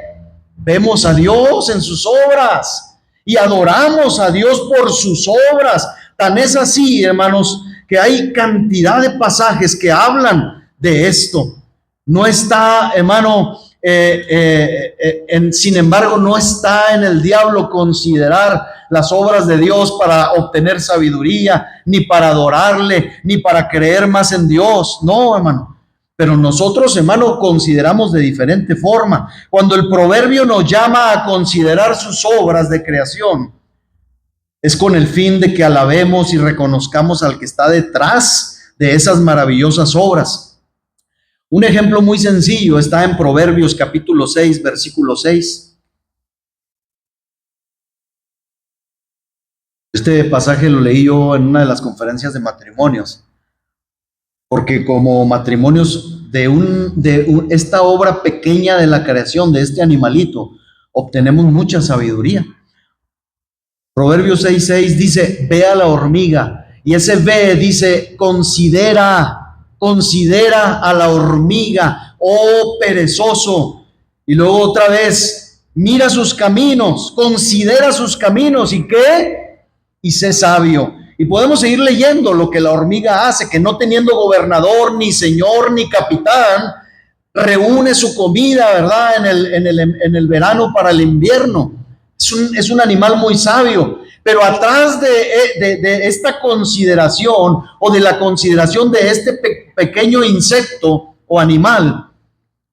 Vemos a Dios en sus obras y adoramos a Dios por sus obras. Tan es así, hermanos, que hay cantidad de pasajes que hablan de esto. No está, hermano, sin embargo, no está en el diablo considerar las obras de Dios para obtener sabiduría, ni para adorarle, ni para creer más en Dios. No, hermano. Pero nosotros, hermano, consideramos de diferente forma. Cuando el proverbio nos llama a considerar sus obras de creación, es con el fin de que alabemos y reconozcamos al que está detrás de esas maravillosas obras. Un ejemplo muy sencillo está en Proverbios capítulo 6, versículo 6. Este pasaje lo leí yo en una de las conferencias de matrimonios, porque como matrimonios de esta obra pequeña de la creación, de este animalito, obtenemos mucha sabiduría. Proverbios 6:6 dice, ve a la hormiga, y ese ve dice, considera a la hormiga, oh perezoso. Y luego otra vez, mira sus caminos, considera sus caminos, ¿y qué? Y sé sabio. Y podemos seguir leyendo lo que la hormiga hace, que no teniendo gobernador, ni señor, ni capitán, reúne su comida, ¿verdad? En el verano para el invierno. Es un animal muy sabio. Pero atrás de esta consideración, o de la consideración de este pequeño insecto o animal,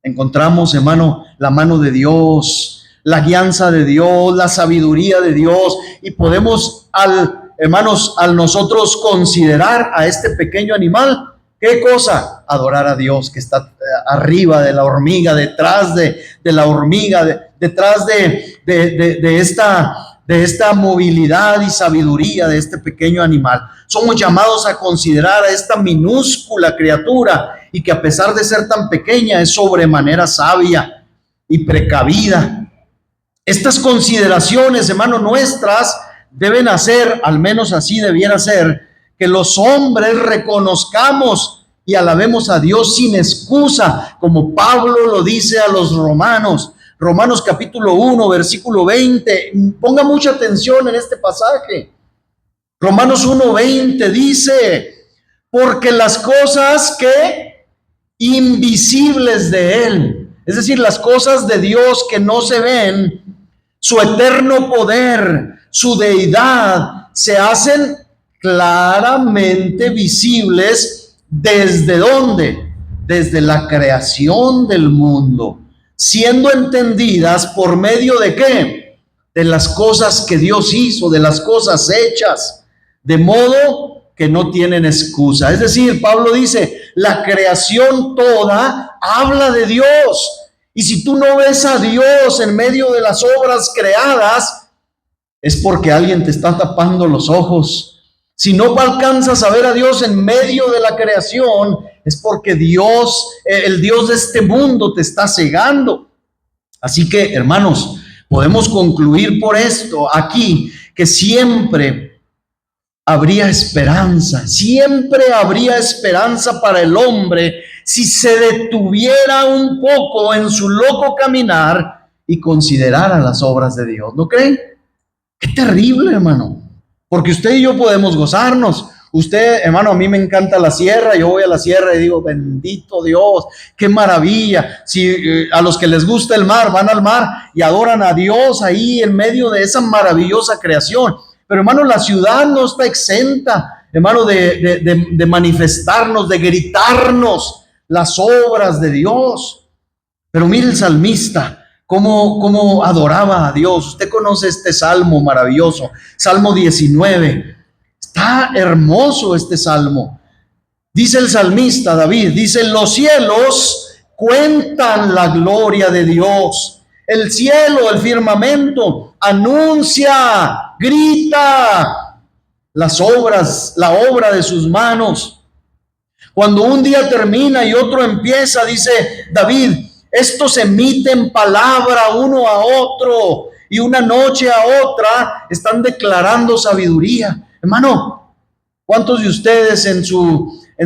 encontramos, hermano, la mano de Dios, la guianza de Dios, la sabiduría de Dios, y podemos, hermanos, al nosotros considerar a este pequeño animal, ¿qué cosa? Adorar a Dios que está arriba de la hormiga, detrás de la hormiga, detrás de esta movilidad y sabiduría de este pequeño animal. Somos llamados a considerar a esta minúscula criatura, y que a pesar de ser tan pequeña es sobremanera sabia y precavida. Estas consideraciones, hermano, nuestras deben hacer, al menos así debiera ser, que los hombres reconozcamos y alabemos a Dios sin excusa, como Pablo lo dice a los romanos. Romanos capítulo 1, versículo 20. Ponga mucha atención en este pasaje. Romanos 1:20 dice, porque las cosas que invisibles de Él, es decir, las cosas de Dios que no se ven, su eterno poder, su deidad, se hacen claramente visibles. ¿Desde dónde? Desde la creación del mundo, siendo entendidas por medio de ¿qué? De las cosas que Dios hizo, de las cosas hechas, de modo que no tienen excusa. Es decir, Pablo dice, la creación toda habla de Dios. Y si tú no ves a Dios en medio de las obras creadas, es porque alguien te está tapando los ojos. Si no alcanzas a ver a Dios en medio de la creación, es porque Dios, el Dios de este mundo, te está cegando. Así que, hermanos, podemos concluir por esto aquí, que siempre habría esperanza para el hombre si se detuviera un poco en su loco caminar y considerara las obras de Dios. ¿No creen? Qué terrible, hermano. Porque usted y yo podemos gozarnos. Usted, hermano, a mí me encanta la sierra. Yo voy a la sierra y digo, bendito Dios, qué maravilla. Si a los que les gusta el mar, van al mar y adoran a Dios ahí en medio de esa maravillosa creación. Pero, hermano, la ciudad no está exenta, hermano, de manifestarnos, de gritarnos las obras de Dios. Pero mire el salmista, cómo adoraba a Dios. Usted conoce este salmo maravilloso, Salmo 19. Está hermoso este salmo. Dice el salmista David, dice, los cielos cuentan la gloria de Dios. El cielo, el firmamento, anuncia, grita las obras, la obra de sus manos. Cuando un día termina y otro empieza, dice David, estos emiten palabra uno a otro, y una noche a otra están declarando sabiduría. Hermano, ¿cuántos de ustedes en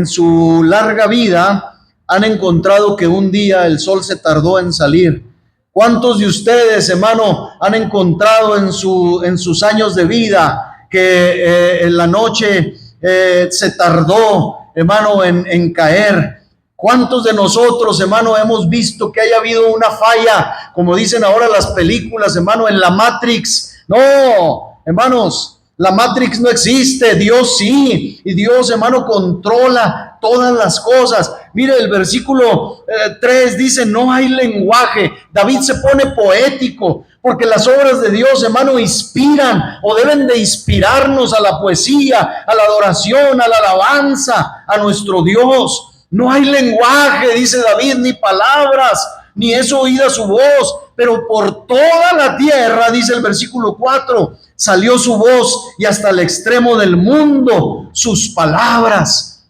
su larga vida han encontrado que un día el sol se tardó en salir? ¿Cuántos de ustedes, hermano, han encontrado en sus años de vida que en la noche se tardó, hermano, en caer. ¿Cuántos de nosotros, hermano, hemos visto que haya habido una falla, como dicen ahora las películas, hermano, en la Matrix? No, hermanos, la Matrix no existe, Dios sí, y Dios, hermano, controla todas las cosas. Mire, el versículo 3 dice, no hay lenguaje. David se pone poético, porque las obras de Dios, hermano, inspiran o deben de inspirarnos a la poesía, a la adoración, a la alabanza a nuestro Dios. No hay lenguaje, dice David, ni palabras, ni es oída su voz, pero por toda la tierra, dice el versículo 4, salió su voz y hasta el extremo del mundo sus palabras.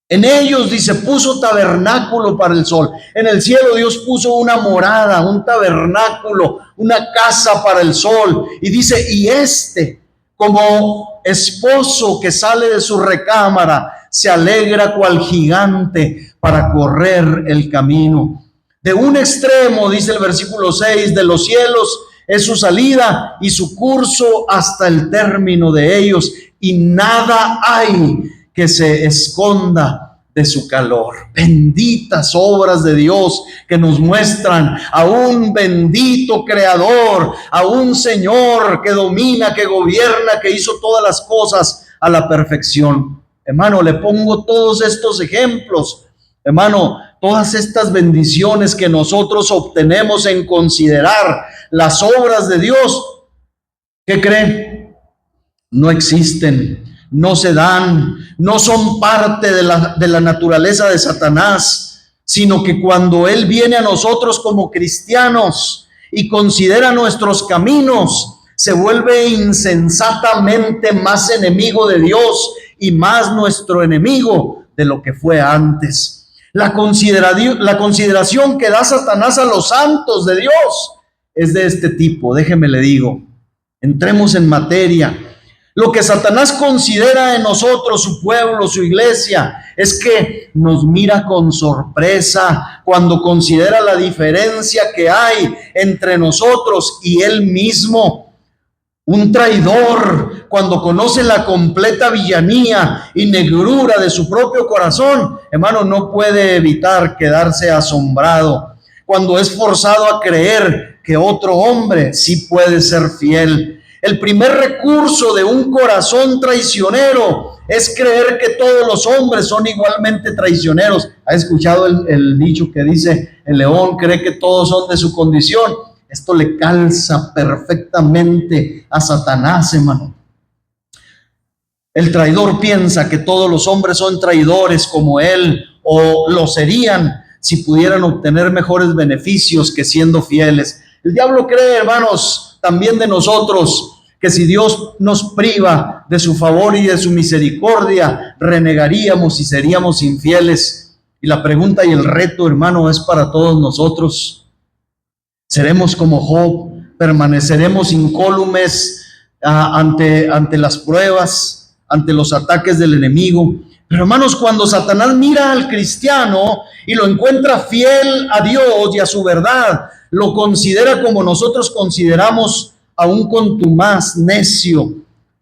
En ellos, dice, puso tabernáculo para el sol. En el cielo Dios puso una morada, un tabernáculo, una casa para el sol. Y dice, y como esposo que sale de su recámara, se alegra cual gigante para correr el camino. De un extremo, dice el versículo 6, de los cielos es su salida y su curso hasta el término de ellos, y nada hay que se esconda de su calor. Benditas obras de Dios que nos muestran a un bendito creador, a un Señor que domina, que gobierna, que hizo todas las cosas a la perfección. Hermano, le pongo todos estos ejemplos, hermano, todas estas bendiciones que nosotros obtenemos en considerar las obras de Dios. ¿Qué creen? No existen, no se dan, no son parte de la naturaleza de Satanás, sino que cuando Él viene a nosotros como cristianos y considera nuestros caminos, se vuelve insensatamente más enemigo de Dios y más nuestro enemigo de lo que fue antes. La consideración que da Satanás a los santos de Dios es de este tipo. Déjeme le digo, entremos en materia. Lo que Satanás considera en nosotros, su pueblo, su iglesia, es que nos mira con sorpresa cuando considera la diferencia que hay entre nosotros y Él mismo. Un traidor, cuando conoce la completa villanía y negrura de su propio corazón, hermano, no puede evitar quedarse asombrado cuando es forzado a creer que otro hombre sí puede ser fiel. El primer recurso de un corazón traicionero es creer que todos los hombres son igualmente traicioneros. ¿Ha escuchado el dicho que dice, el león cree que todos son de su condición? Esto le calza perfectamente a Satanás, hermano. El traidor piensa que todos los hombres son traidores como él, o lo serían si pudieran obtener mejores beneficios que siendo fieles. El diablo cree, hermanos, también de nosotros, que si Dios nos priva de su favor y de su misericordia, renegaríamos y seríamos infieles. Y la pregunta y el reto, hermano, es para todos nosotros. ¿Seremos como Job? ¿Permaneceremos incólumes ante las pruebas, ante los ataques del enemigo? Pero hermanos, cuando Satanás mira al cristiano y lo encuentra fiel a Dios y a su verdad, lo considera como nosotros consideramos a un contumaz, necio,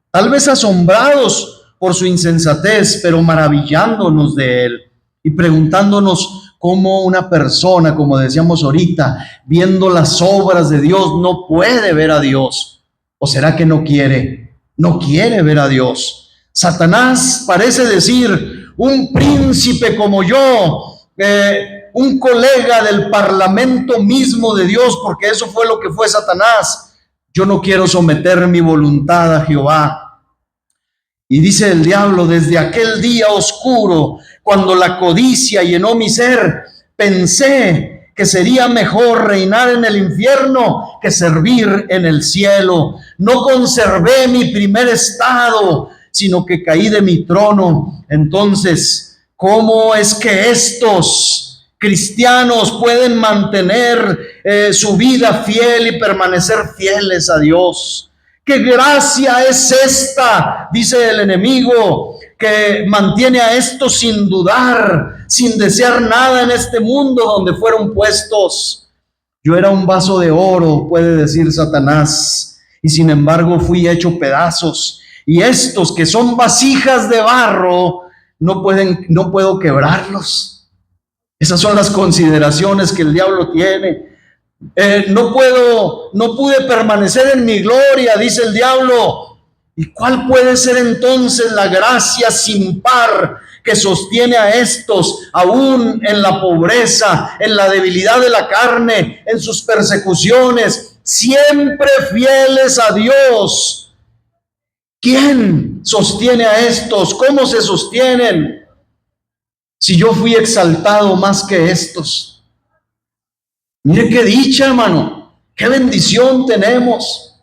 tal vez asombrados por su insensatez, pero maravillándonos de él y preguntándonos cómo una persona, como decíamos ahorita, viendo las obras de Dios, no puede ver a Dios. ¿O será que no quiere? No quiere ver a Dios. Satanás parece decir, un príncipe como yo, un colega del parlamento mismo de Dios, porque eso fue lo que fue Satanás. Yo no quiero someter mi voluntad a Jehová. Y dice el diablo, desde aquel día oscuro, cuando la codicia llenó mi ser, pensé que sería mejor reinar en el infierno que servir en el cielo. No conservé mi primer estado, sino que caí de mi trono. Entonces, ¿cómo es que estos cristianos pueden mantener su vida fiel y permanecer fieles a Dios? ¿Qué gracia es esta? Dice el enemigo, que mantiene a estos sin dudar, sin desear nada en este mundo donde fueron puestos. Yo era un vaso de oro, puede decir Satanás, y sin embargo fui hecho pedazos. Y estos que son vasijas de barro, no puedo quebrarlos. Esas son las consideraciones que el diablo tiene. No pude permanecer en mi gloria, dice el diablo. ¿Y cuál puede ser entonces la gracia sin par que sostiene a estos, aún en la pobreza, en la debilidad de la carne, en sus persecuciones, siempre fieles a Dios? ¿Quién sostiene a estos? ¿Cómo se sostienen? Si yo fui exaltado más que estos. Mire qué dicha, hermano, qué bendición tenemos.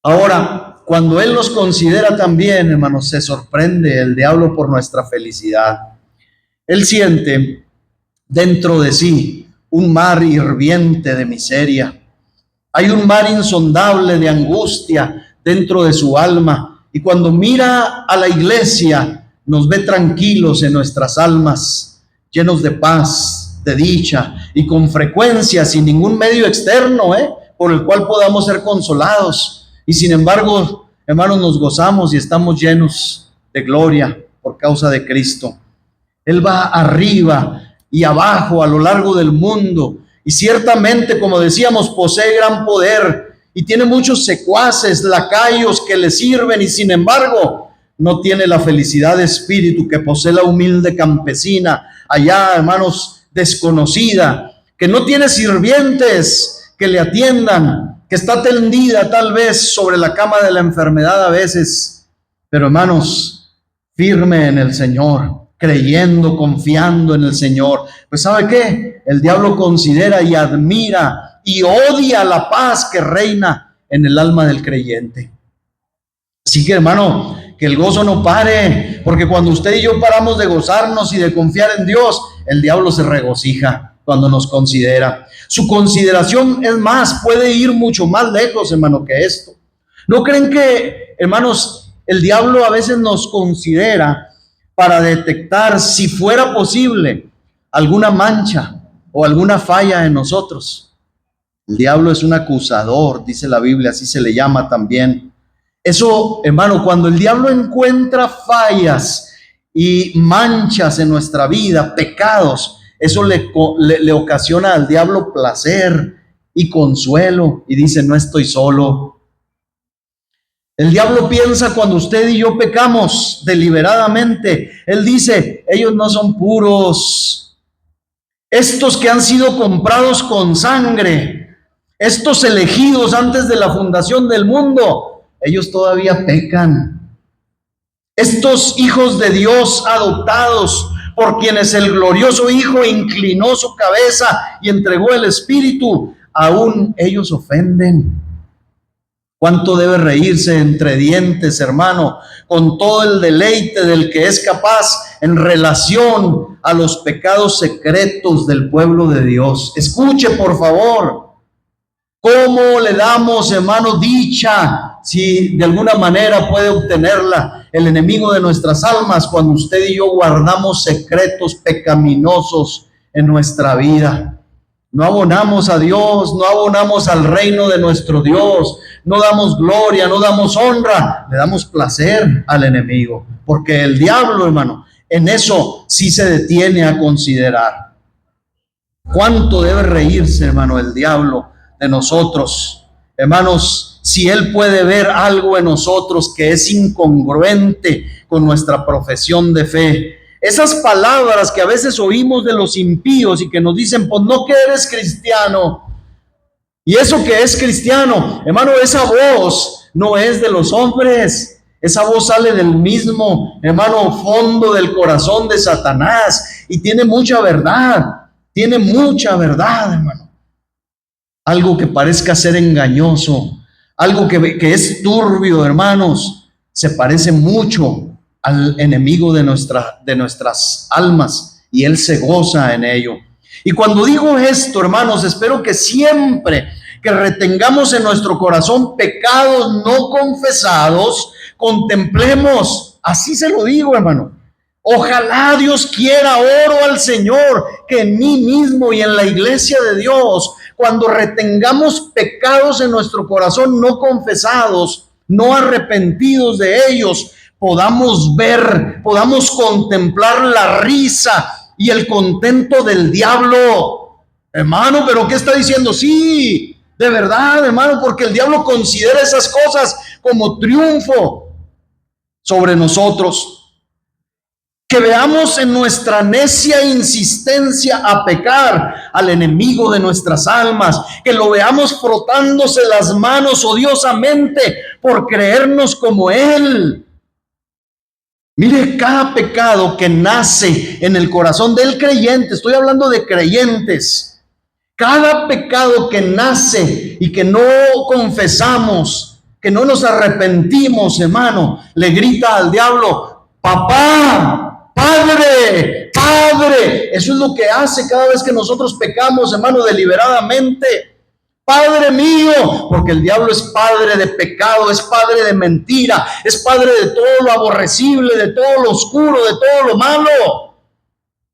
Ahora, cuando Él nos considera también, hermano, se sorprende el diablo por nuestra felicidad. Él siente dentro de sí un mar hirviente de miseria. Hay un mar insondable de angustia dentro de su alma. Y cuando mira a la iglesia, nos ve tranquilos en nuestras almas, llenos de paz, de dicha, y con frecuencia sin ningún medio externo por el cual podamos ser consolados. Y sin embargo, hermanos, nos gozamos y estamos llenos de gloria por causa de Cristo. Él va arriba y abajo a lo largo del mundo, y ciertamente, como decíamos, posee gran poder y tiene muchos secuaces, lacayos que le sirven, y sin embargo no tiene la felicidad de espíritu que posee la humilde campesina allá, hermanos, desconocida, que no tiene sirvientes que le atiendan, que está tendida tal vez sobre la cama de la enfermedad a veces, pero hermanos, firme en el Señor, creyendo, confiando en el Señor. Pues ¿sabe qué? El diablo considera y admira y odia la paz que reina en el alma del creyente. Así que, hermano, que el gozo no pare, porque cuando usted y yo paramos de gozarnos y de confiar en Dios, el diablo se regocija cuando nos considera. Su consideración, es más, puede ir mucho más lejos, hermano, que esto. ¿No creen que, hermanos, el diablo a veces nos considera para detectar, si fuera posible, alguna mancha o alguna falla en nosotros? El diablo es un acusador, dice la Biblia, así se le llama también. Eso, hermano, cuando el diablo encuentra fallas y manchas en nuestra vida, pecados, eso le ocasiona al diablo placer y consuelo, y dice: no estoy solo. El diablo piensa, cuando usted y yo pecamos deliberadamente, él dice: ellos no son puros. Estos que han sido comprados con sangre, estos elegidos antes de la fundación del mundo, ellos todavía pecan. Estos hijos de Dios adoptados, por quienes el glorioso Hijo inclinó su cabeza y entregó el Espíritu, aún ellos ofenden. ¿Cuánto debe reírse entre dientes, hermano, con todo el deleite del que es capaz en relación a los pecados secretos del pueblo de Dios? Escuche, por favor. ¿Cómo le damos, hermano, dicha, si de alguna manera puede obtenerla el enemigo de nuestras almas, cuando usted y yo guardamos secretos pecaminosos en nuestra vida? No abonamos a Dios, no abonamos al reino de nuestro Dios, no damos gloria, no damos honra, le damos placer al enemigo, porque el diablo, hermano, en eso sí se detiene a considerar. ¿Cuánto debe reírse, hermano, el diablo de nosotros? Hermanos, si él puede ver algo en nosotros que es incongruente con nuestra profesión de fe, esas palabras que a veces oímos de los impíos y que nos dicen: pues no, que eres cristiano. Y eso que es cristiano, hermano, esa voz no es de los hombres. Esa voz sale del mismo, hermano, fondo del corazón de Satanás, y tiene mucha verdad, hermano. Algo que parezca ser engañoso, algo que es turbio, hermanos, se parece mucho al enemigo de nuestras almas, y él se goza en ello. Y cuando digo esto, hermanos, espero que siempre que retengamos en nuestro corazón pecados no confesados, contemplemos, así se lo digo, hermano. Ojalá Dios quiera, oro al Señor, que en mí mismo y en la iglesia de Dios, cuando retengamos pecados en nuestro corazón no confesados, no arrepentidos de ellos, podamos ver, podamos contemplar la risa y el contento del diablo. Hermano, ¿pero qué está diciendo? Sí, de verdad, hermano, porque el diablo considera esas cosas como triunfo sobre nosotros. Que veamos en nuestra necia insistencia a pecar al enemigo de nuestras almas, que lo veamos frotándose las manos odiosamente por creernos como él. Mire, cada pecado que nace en el corazón del creyente, estoy hablando de creyentes, cada pecado que nace y que no confesamos, que no nos arrepentimos, hermano, le grita al diablo: papá, Padre, Padre. Eso es lo que hace cada vez que nosotros pecamos, hermano, deliberadamente. Padre mío, porque el diablo es padre de pecado, es padre de mentira, es padre de todo lo aborrecible, de todo lo oscuro, de todo lo malo.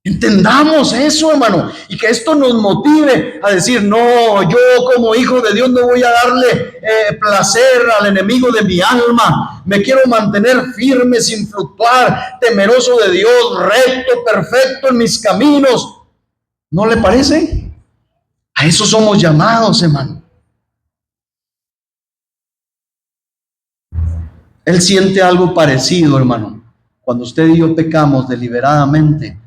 Entendamos eso, hermano, y que esto nos motive a decir: no, yo como hijo de Dios no voy a darle placer al enemigo de mi alma. Me quiero mantener firme sin fluctuar, temeroso de Dios, recto, perfecto en mis caminos. ¿No le parece? A eso somos llamados, hermano. Él siente algo parecido, hermano, cuando usted y yo pecamos deliberadamente,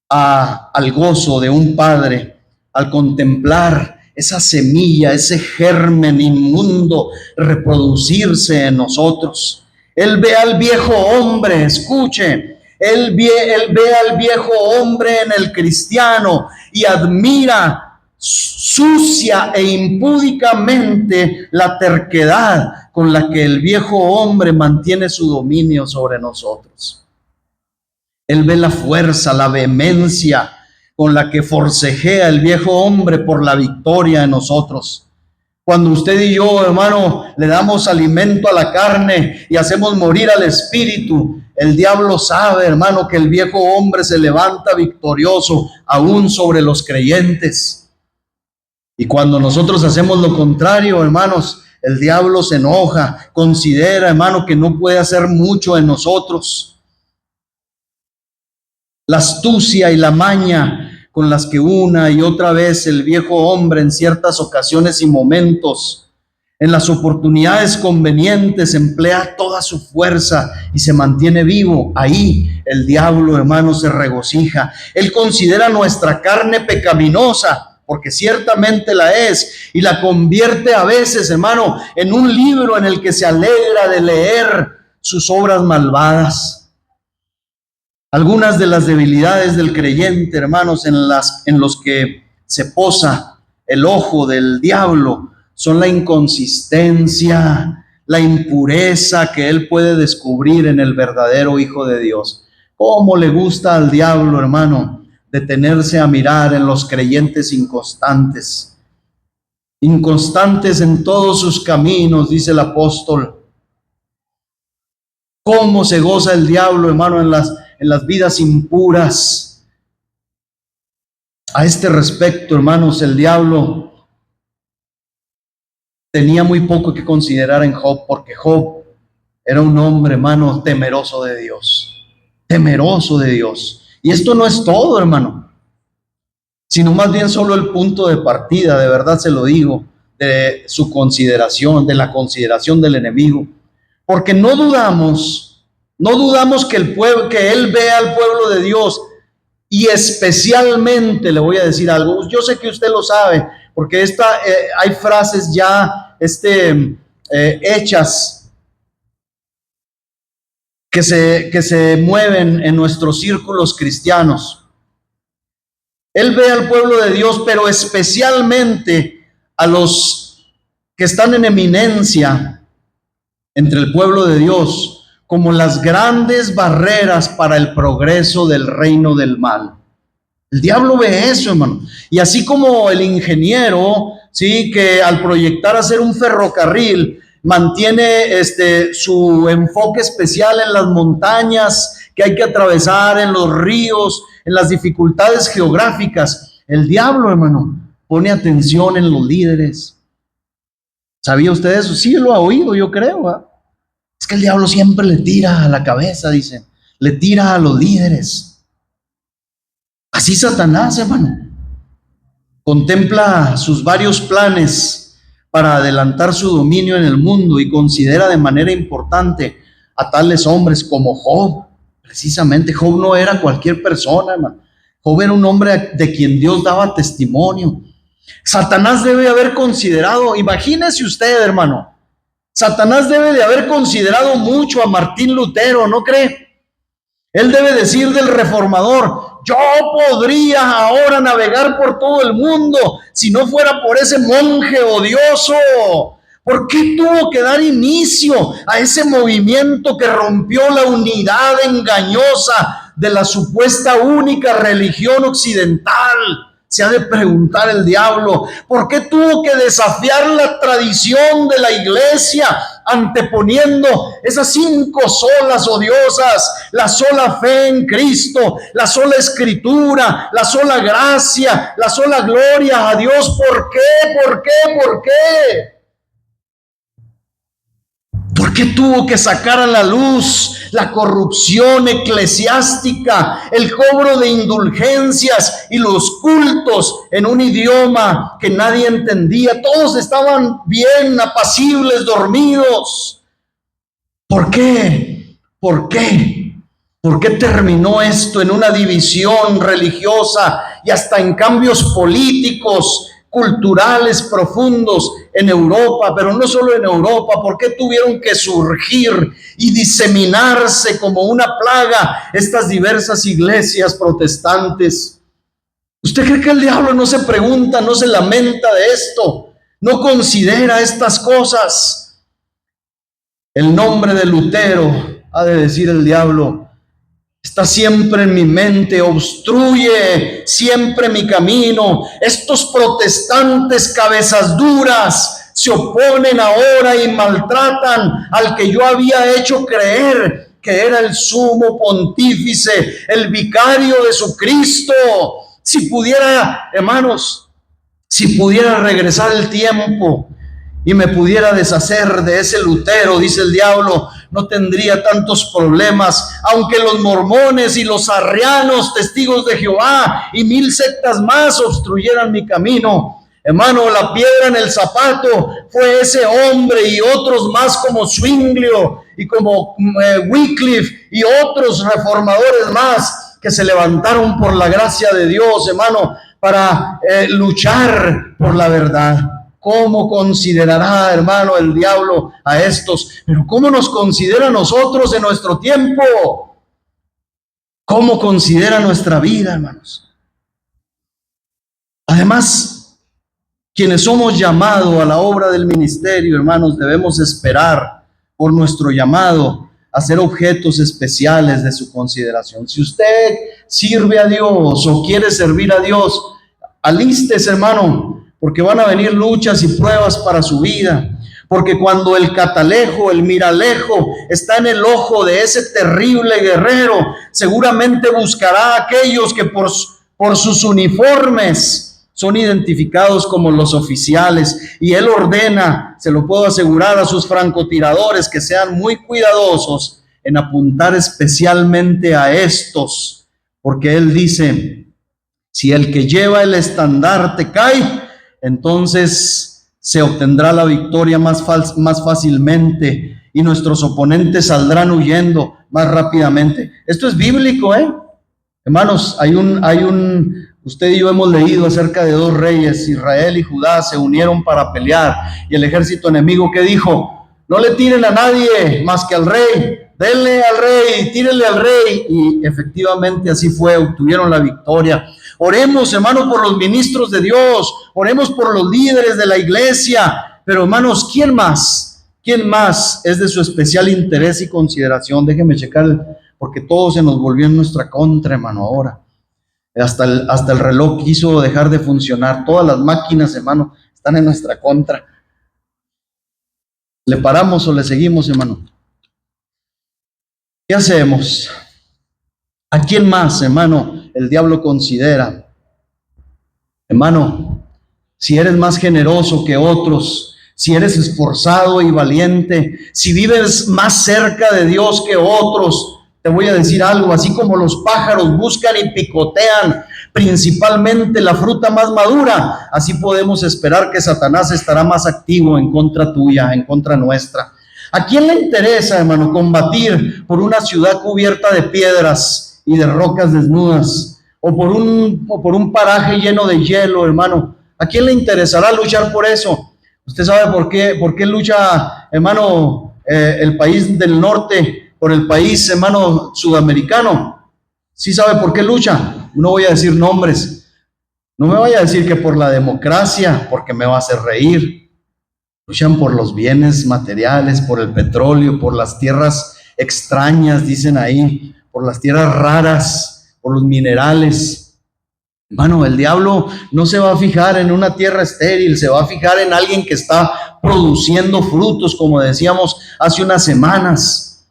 al gozo de un padre al contemplar esa semilla, ese germen inmundo reproducirse en nosotros. Él ve al viejo hombre, escuche, él ve al viejo hombre en el cristiano y admira sucia e impúdicamente la terquedad con la que el viejo hombre mantiene su dominio sobre nosotros. Él ve la fuerza, la vehemencia con la que forcejea el viejo hombre por la victoria en nosotros. Cuando usted y yo, hermano, le damos alimento a la carne y hacemos morir al espíritu, el diablo sabe, hermano, que el viejo hombre se levanta victorioso aún sobre los creyentes. Y cuando nosotros hacemos lo contrario, hermanos, el diablo se enoja, considera, hermano, que no puede hacer mucho en nosotros. La astucia y la maña con las que una y otra vez el viejo hombre en ciertas ocasiones y momentos, en las oportunidades convenientes, emplea toda su fuerza y se mantiene vivo. Ahí el diablo, hermano, se regocija. Él considera nuestra carne pecaminosa, porque ciertamente la es, y la convierte a veces, hermano, en un libro en el que se alegra de leer sus obras malvadas. Algunas de las debilidades del creyente, hermanos, en los que se posa el ojo del diablo, son la inconsistencia, la impureza que él puede descubrir en el verdadero Hijo de Dios. ¿Cómo le gusta al diablo, hermano, detenerse a mirar en los creyentes inconstantes? Inconstantes en todos sus caminos, dice el apóstol. ¿Cómo se goza el diablo, hermano, en las vidas impuras? A este respecto, hermanos, el diablo tenía muy poco que considerar en Job, porque Job era un hombre, hermano, temeroso de Dios. Temeroso de Dios. Y esto no es todo, hermano, sino más bien solo el punto de partida, de verdad se lo digo, de su consideración, de la consideración del enemigo. Porque no dudamos que él vea al pueblo de Dios, y especialmente le voy a decir algo. Yo sé que usted lo sabe, porque hay frases ya hechas que se mueven en nuestros círculos cristianos. Él ve al pueblo de Dios, pero especialmente a los que están en eminencia entre el pueblo de Dios, como las grandes barreras para el progreso del reino del mal. El diablo ve eso, hermano. Y así como el ingeniero, sí, que al proyectar hacer un ferrocarril mantiene su enfoque especial en las montañas que hay que atravesar, en los ríos, en las dificultades geográficas, el diablo, hermano, pone atención en los líderes. ¿Sabía usted eso? Sí, lo ha oído, yo creo, ¿va? Es que el diablo siempre le tira a la cabeza, dicen, le tira a los líderes. Así Satanás, hermano, contempla sus varios planes para adelantar su dominio en el mundo y considera de manera importante a tales hombres como Job. Precisamente, Job no era cualquier persona, hermano. Job era un hombre de quien Dios daba testimonio. Satanás debe haber considerado, imagínese usted, hermano, Satanás debe de haber considerado mucho a Martín Lutero, ¿no cree? Él debe decir del reformador: yo podría ahora navegar por todo el mundo si no fuera por ese monje odioso. ¿Por qué tuvo que dar inicio a ese movimiento que rompió la unidad engañosa de la supuesta única religión occidental? Se ha de preguntar el diablo. ¿Por qué tuvo que desafiar la tradición de la iglesia, anteponiendo esas 5 solas odiosas: la sola fe en Cristo, la sola escritura, la sola gracia, la sola gloria a Dios? ¿Por qué? ¿Por qué? ¿Por qué? ¿Por qué tuvo que sacar a la luz la corrupción eclesiástica, el cobro de indulgencias y los cultos en un idioma que nadie entendía? Todos estaban bien, apacibles, dormidos. ¿Por qué? ¿Por qué? ¿Por qué terminó esto en una división religiosa y hasta en cambios políticos, culturales profundos en Europa? Pero no solo en Europa. ¿Por qué tuvieron que surgir y diseminarse como una plaga estas diversas iglesias protestantes? ¿Usted cree que el diablo no se pregunta, no se lamenta de esto, no considera estas cosas? El nombre de Lutero, ha de decir el diablo, está siempre en mi mente, obstruye siempre mi camino. Estos protestantes cabezas duras se oponen ahora y maltratan al que yo había hecho creer que era el sumo pontífice, el vicario de su Cristo. Si pudiera, hermanos, si pudiera regresar el tiempo y me pudiera deshacer de ese Lutero, dice el diablo, no tendría tantos problemas, aunque los mormones y los arrianos, testigos de Jehová y 1000 sectas más obstruyeran mi camino. Hermano, la piedra en el zapato fue ese hombre y otros más como Zwinglio y como Wycliffe y otros reformadores más que se levantaron por la gracia de Dios, hermano, para luchar por la verdad. ¿Cómo considerará, hermano, el diablo a estos? Pero ¿cómo nos considera a nosotros en nuestro tiempo? ¿Cómo considera nuestra vida, hermanos? Además, quienes somos llamados a la obra del ministerio, hermanos, debemos esperar por nuestro llamado a ser objetos especiales de su consideración. Si usted sirve a Dios o quiere servir a Dios, alístese, hermano, porque van a venir luchas y pruebas para su vida. Porque cuando el catalejo, el miralejo, está en el ojo de ese terrible guerrero, seguramente buscará a aquellos que por sus uniformes son identificados como los oficiales. Y él ordena, se lo puedo asegurar, a sus francotiradores que sean muy cuidadosos en apuntar especialmente a estos. Porque él dice: si el que lleva el estandarte cae, entonces se obtendrá la victoria más fácilmente y nuestros oponentes saldrán huyendo más rápidamente. Esto es bíblico, hermanos. Usted y yo hemos leído acerca de 2 reyes, Israel y Judá, se unieron para pelear, y el ejército enemigo, ¿qué dijo? No le tiren a nadie más que al rey, denle al rey, tírenle al rey, y efectivamente así fue, obtuvieron la victoria. Oremos, hermanos, por los ministros de Dios, oremos por los líderes de la iglesia, pero hermanos, ¿quién más? ¿Quién más es de su especial interés y consideración? Déjenme checar, porque todo se nos volvió en nuestra contra, hermano, ahora. Hasta el reloj quiso dejar de funcionar. Todas las máquinas, hermano, están en nuestra contra. ¿Le paramos o le seguimos, hermano? ¿Qué hacemos? ¿A quién más, hermano, el diablo considera? Hermano, si eres más generoso que otros, si eres esforzado y valiente, si vives más cerca de Dios que otros, te voy a decir algo, así como los pájaros buscan y picotean principalmente la fruta más madura, así podemos esperar que Satanás estará más activo en contra tuya, en contra nuestra. ¿A quién le interesa, hermano, combatir por una ciudad cubierta de piedras y de rocas desnudas? O por un paraje lleno de hielo, hermano. ¿A quién le interesará luchar por eso? ¿Usted sabe por qué lucha, hermano, el país del norte por el país, hermano, sudamericano? ¿Sí sabe por qué lucha? No voy a decir nombres. No me vaya a decir que por la democracia, porque me va a hacer reír. Luchan por los bienes materiales, por el petróleo, por las tierras extrañas, dicen ahí, por las tierras raras, por los minerales. Hermano, el diablo no se va a fijar en una tierra estéril, se va a fijar en alguien que está produciendo frutos, como decíamos hace unas semanas.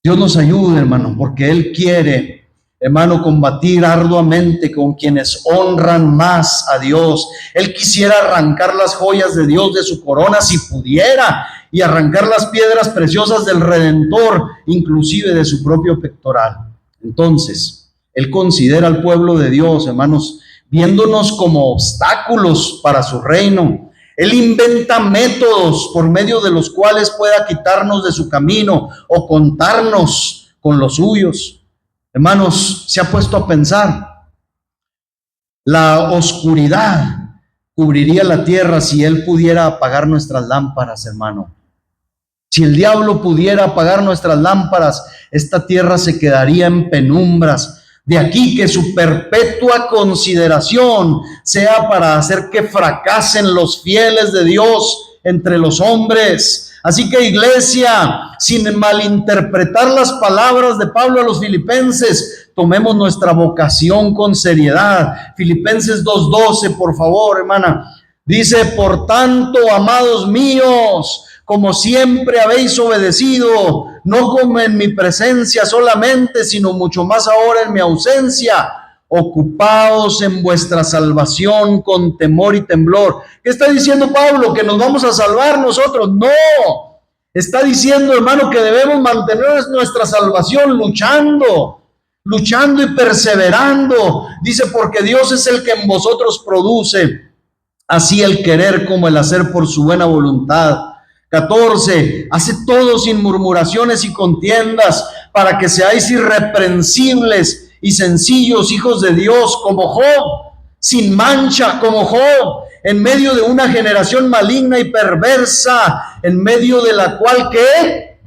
Dios nos ayude, hermano, porque Él quiere, hermano, combatir arduamente con quienes honran más a Dios. Él quisiera arrancar las joyas de Dios de su corona si pudiera, y arrancar las piedras preciosas del Redentor, inclusive de su propio pectoral. Entonces, Él considera al pueblo de Dios, hermanos, viéndonos como obstáculos para su reino. Él inventa métodos por medio de los cuales pueda quitarnos de su camino o contarnos con los suyos. Hermanos, se ha puesto a pensar, la oscuridad cubriría la tierra si Él pudiera apagar nuestras lámparas, hermano. Si el diablo pudiera apagar nuestras lámparas, esta tierra se quedaría en penumbras. De aquí que su perpetua consideración sea para hacer que fracasen los fieles de Dios entre los hombres. Así que, iglesia, sin malinterpretar las palabras de Pablo a los filipenses, tomemos nuestra vocación con seriedad. Filipenses 2:12, por favor, hermana. Dice: por tanto, amados míos, como siempre habéis obedecido, no como en mi presencia solamente, sino mucho más ahora en mi ausencia, ocupaos en vuestra salvación con temor y temblor. ¿Qué está diciendo Pablo? ¿Que nos vamos a salvar nosotros? No. Está diciendo, hermano, que debemos mantener nuestra salvación luchando y perseverando. Dice: porque Dios es el que en vosotros produce así el querer como el hacer por su buena voluntad. 14, hace todo sin murmuraciones y contiendas, para que seáis irreprensibles y sencillos hijos de Dios, como Job, sin mancha como Job, en medio de una generación maligna y perversa, en medio de la cual, ¿qué?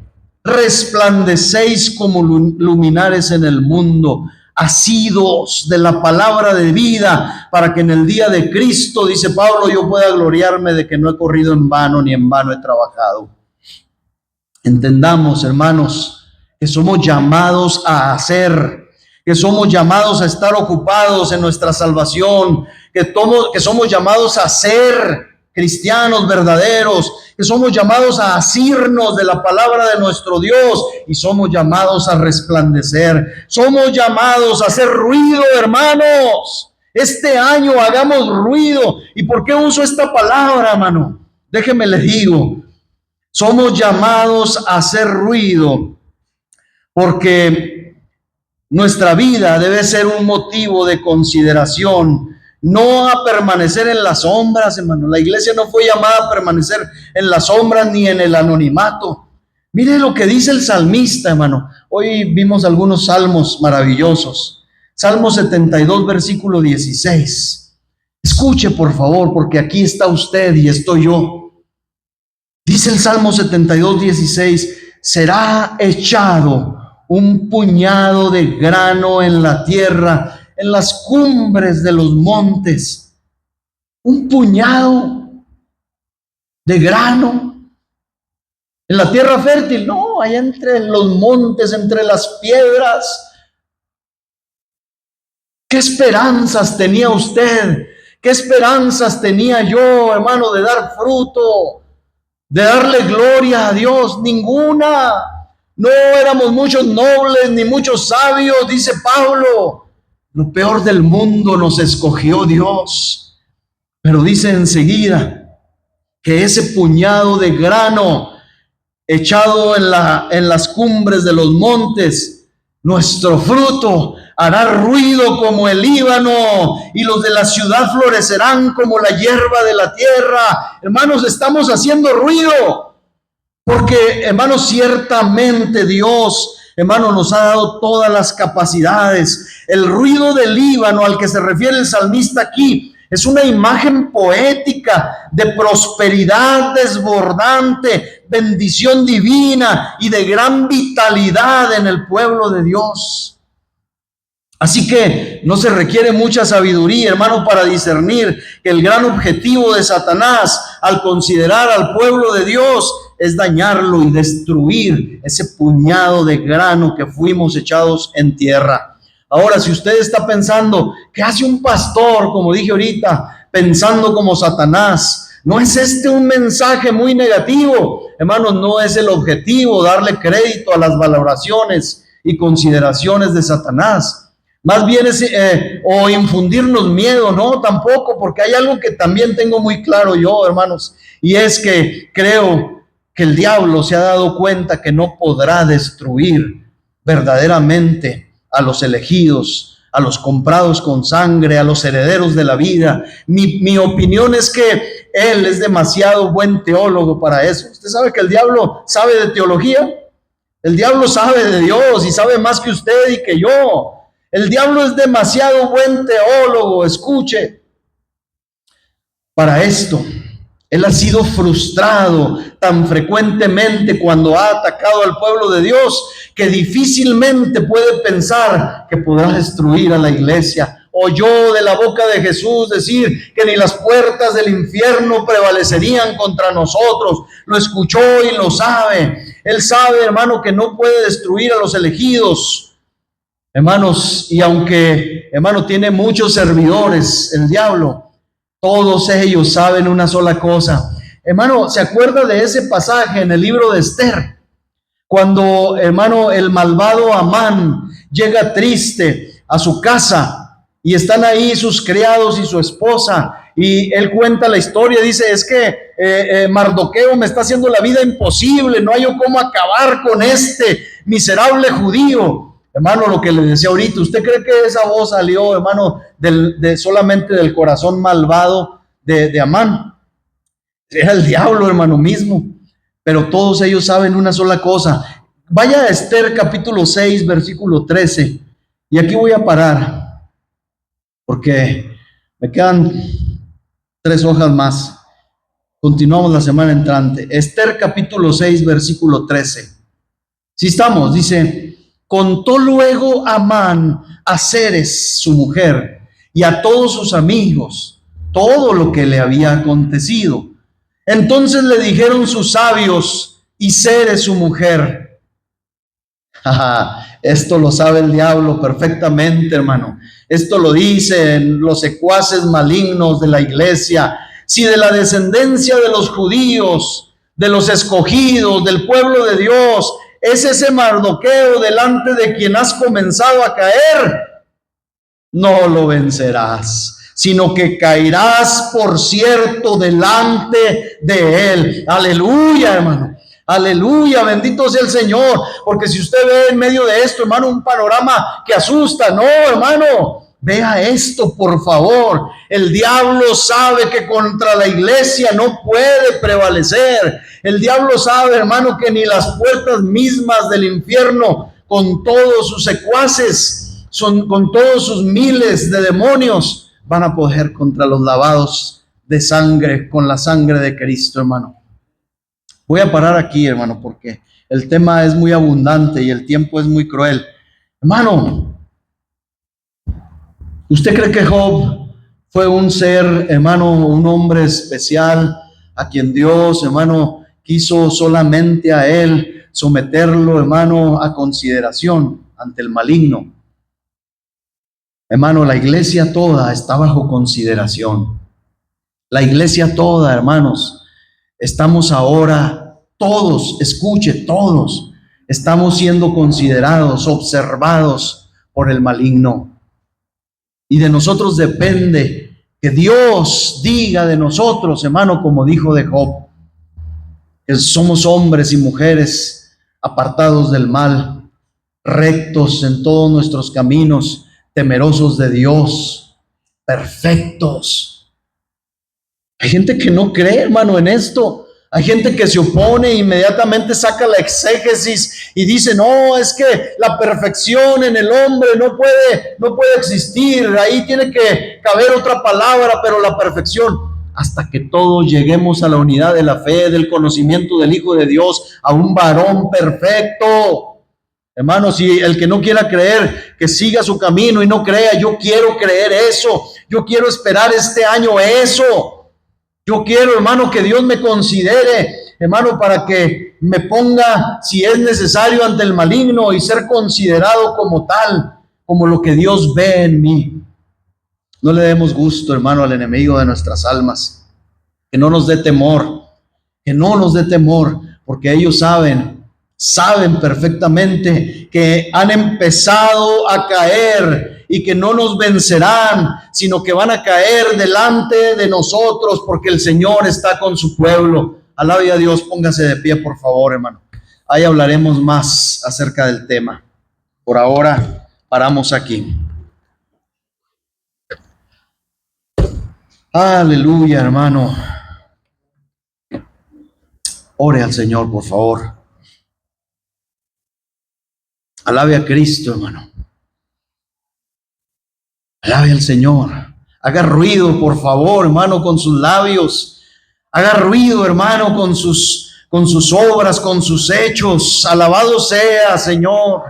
Resplandecéis como luminares en el mundo, asidos de la palabra de vida, para que en el día de Cristo, dice Pablo, yo pueda gloriarme de que no he corrido en vano, ni en vano he trabajado. Entendamos, hermanos, que somos llamados a hacer, que somos llamados a estar ocupados en nuestra salvación, que somos llamados a ser cristianos verdaderos, que somos llamados a asirnos de la palabra de nuestro Dios y somos llamados a resplandecer, somos llamados a hacer ruido, hermanos. Este año hagamos ruido. ¿Y por qué uso esta palabra, hermano? Déjeme les digo, somos llamados a hacer ruido porque nuestra vida debe ser un motivo de consideración, no a permanecer en las sombras, hermano. La iglesia no fue llamada a permanecer en las sombras ni en el anonimato. Mire lo que dice el salmista, hermano. Hoy vimos algunos salmos maravillosos. Salmo 72, versículo 16. Escuche, por favor, porque aquí está usted y estoy yo. Dice el Salmo 72, 16: será echado un puñado de grano en la tierra, en las cumbres de los montes. Un puñado de grano en la tierra fértil, no, allá entre los montes, entre las piedras. ¿Qué esperanzas tenía usted? ¿Qué esperanzas tenía yo, hermano, de dar fruto, de darle gloria a Dios? Ninguna. No éramos muchos nobles ni muchos sabios, dice Pablo. Lo peor del mundo nos escogió Dios. Pero dice enseguida que ese puñado de grano echado en las cumbres de los montes, nuestro fruto hará ruido como el Líbano, y los de la ciudad florecerán como la hierba de la tierra. Hermanos, estamos haciendo ruido, porque, hermanos, ciertamente Dios, hermano, nos ha dado todas las capacidades. El ruido del Líbano al que se refiere el salmista aquí es una imagen poética de prosperidad desbordante, bendición divina y de gran vitalidad en el pueblo de Dios. Así que no se requiere mucha sabiduría, hermano, para discernir que el gran objetivo de Satanás al considerar al pueblo de Dios es dañarlo y destruir ese puñado de grano que fuimos echados en tierra. Ahora, si usted está pensando, ¿qué hace un pastor, como dije ahorita, pensando como Satanás? ¿No es este un mensaje muy negativo? Hermanos, no es el objetivo darle crédito a las valoraciones y consideraciones de Satanás. Más bien es o infundirnos miedo, no, tampoco, porque hay algo que también tengo muy claro yo, hermanos, y es que creo que el diablo se ha dado cuenta que no podrá destruir verdaderamente a los elegidos, a los comprados con sangre, a los herederos de la vida. Mi opinión es que él es demasiado buen teólogo para eso. Usted sabe que el diablo sabe de teología. El diablo sabe de Dios y sabe más que usted y que yo. El diablo es demasiado buen teólogo, escuche, para esto. Él ha sido frustrado tan frecuentemente cuando ha atacado al pueblo de Dios que difícilmente puede pensar que podrá destruir a la iglesia. Oyó de la boca de Jesús decir que ni las puertas del infierno prevalecerían contra nosotros. Lo escuchó y lo sabe. Él sabe, hermano, que no puede destruir a los elegidos. Hermanos, y aunque, hermano, tiene muchos servidores, el diablo, todos ellos saben una sola cosa. Hermano, ¿se acuerda de ese pasaje en el libro de Esther? Cuando, hermano, el malvado Amán llega triste a su casa y están ahí sus criados y su esposa, y él cuenta la historia, dice, es que Mardoqueo me está haciendo la vida imposible, no hay yo cómo acabar con este miserable judío. Hermano, lo que le decía ahorita, ¿usted cree que esa voz salió, hermano, solamente del corazón malvado de Amán? Era el diablo, hermano, mismo. Pero todos ellos saben una sola cosa. Vaya a Esther capítulo 6, versículo 13. Y aquí voy a parar, porque me quedan 3 hojas más. Continuamos la semana entrante. Esther capítulo 6, versículo 13. Si estamos, dice: contó luego Amán a Zeres, su mujer, y a todos sus amigos todo lo que le había acontecido. Entonces le dijeron sus sabios y Zeres, su mujer. Esto lo sabe el diablo perfectamente, hermano. Esto lo dicen los secuaces malignos de la iglesia. Si de la descendencia de los judíos, de los escogidos, del pueblo de Dios, es ese Mardoqueo delante de quien has comenzado a caer, no lo vencerás, sino que caerás, por cierto, delante de él. Aleluya, hermano. Aleluya, bendito sea el Señor. Porque si usted ve en medio de esto, hermano, un panorama que asusta, no, hermano, vea esto, por favor. El diablo sabe que contra la iglesia no puede prevalecer. El diablo sabe, hermano, que ni las puertas mismas del infierno, con todos sus secuaces, con todos sus miles de demonios, van a poder contra los lavados de sangre, con la sangre de Cristo, hermano. Voy a parar aquí, hermano, porque el tema es muy abundante y el tiempo es muy cruel. Hermano, ¿usted cree que Job fue un ser, hermano, un hombre especial a quien Dios, hermano, quiso solamente a él someterlo, hermano, a consideración ante el maligno? Hermano, la iglesia toda está bajo consideración. La iglesia toda, hermanos, estamos ahora, todos, escuche, todos, estamos siendo considerados, observados por el maligno. Y de nosotros depende Que Dios diga de nosotros, hermano, como dijo de Job, que somos hombres y mujeres apartados del mal, rectos en todos nuestros caminos, temerosos de Dios, perfectos. Hay gente que no cree, hermano, en esto. Hay gente que se opone e inmediatamente saca la exégesis y dice, no, es que la perfección en el hombre no puede existir. Ahí tiene que caber otra palabra, pero la perfección, hasta que todos lleguemos a la unidad de la fe, del conocimiento del Hijo de Dios, a un varón perfecto. Hermanos, si el que no quiera creer, que siga su camino y no crea. Yo quiero creer eso. Yo quiero esperar este año eso. Yo quiero, hermano, que Dios me considere, hermano, para que me ponga, si es necesario, ante el maligno y ser considerado como tal, como lo que Dios ve en mí. No le demos gusto, hermano, al enemigo de nuestras almas. Que no nos dé temor, porque ellos saben perfectamente que han empezado a caer y que no nos vencerán, sino que van a caer delante de nosotros, porque el Señor está con su pueblo. Alabe a Dios, póngase de pie, por favor, hermano. Ahí hablaremos más acerca del tema. Por ahora, paramos aquí. Aleluya, hermano. Ore al Señor, por favor. Alabe a Cristo, hermano. Alabe al Señor. Haga ruido, por favor, hermano, con sus labios. Haga ruido, hermano, con sus obras, con sus hechos. Alabado sea, Señor.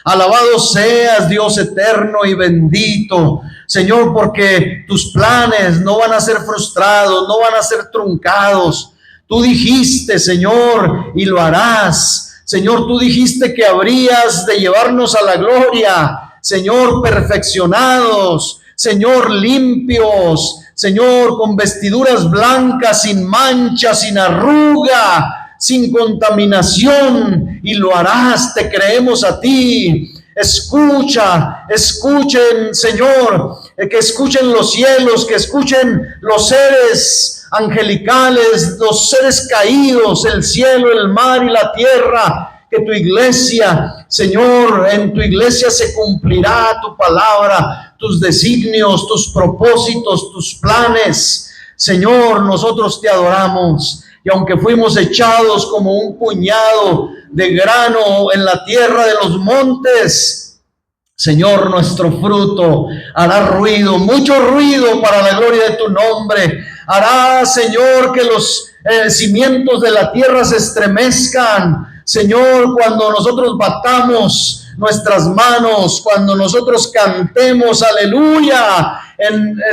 Alabado seas, Dios eterno y bendito. Señor, porque tus planes no van a ser frustrados, no van a ser truncados. Tú dijiste, Señor, y lo harás. Señor, tú dijiste que habrías de llevarnos a la gloria. Señor, perfeccionados, Señor, limpios, Señor, con vestiduras blancas, sin mancha, sin arruga, sin contaminación, y lo harás, te creemos a ti. Escuchen, Señor, que escuchen los cielos, que escuchen los seres angelicales, los seres caídos, el cielo, el mar y la tierra. Que tu iglesia, Señor, en tu iglesia se cumplirá tu palabra, tus designios, tus propósitos, tus planes. Señor, nosotros te adoramos. Y aunque fuimos echados como un puñado de grano en la tierra de los montes, Señor, nuestro fruto hará ruido, mucho ruido para la gloria de tu nombre. Hará, Señor, que los cimientos de la tierra se estremezcan. Señor, cuando nosotros batamos nuestras manos, cuando nosotros cantemos aleluya,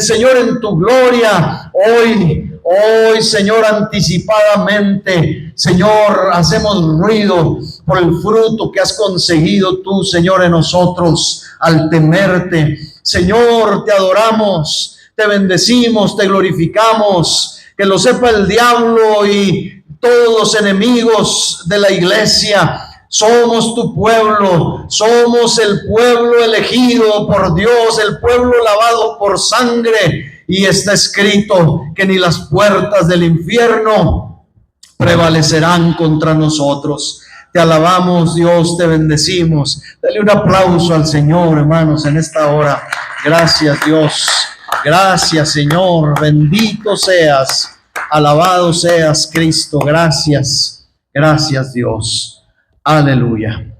Señor, en tu gloria, hoy, Señor, anticipadamente, Señor, hacemos ruido por el fruto que has conseguido tú, Señor, en nosotros al temerte. Señor, te adoramos, te bendecimos, te glorificamos. Que lo sepa el diablo y todos los enemigos de la iglesia. Somos tu pueblo, somos el pueblo elegido por Dios, el pueblo lavado por sangre, y está escrito que ni las puertas del infierno prevalecerán contra nosotros. Te alabamos, Dios, te bendecimos. Dale un aplauso al Señor, hermanos, en esta hora. Gracias, Dios. Gracias, Señor. Bendito seas. Alabado seas, Cristo. Gracias. Gracias, Dios. Aleluya.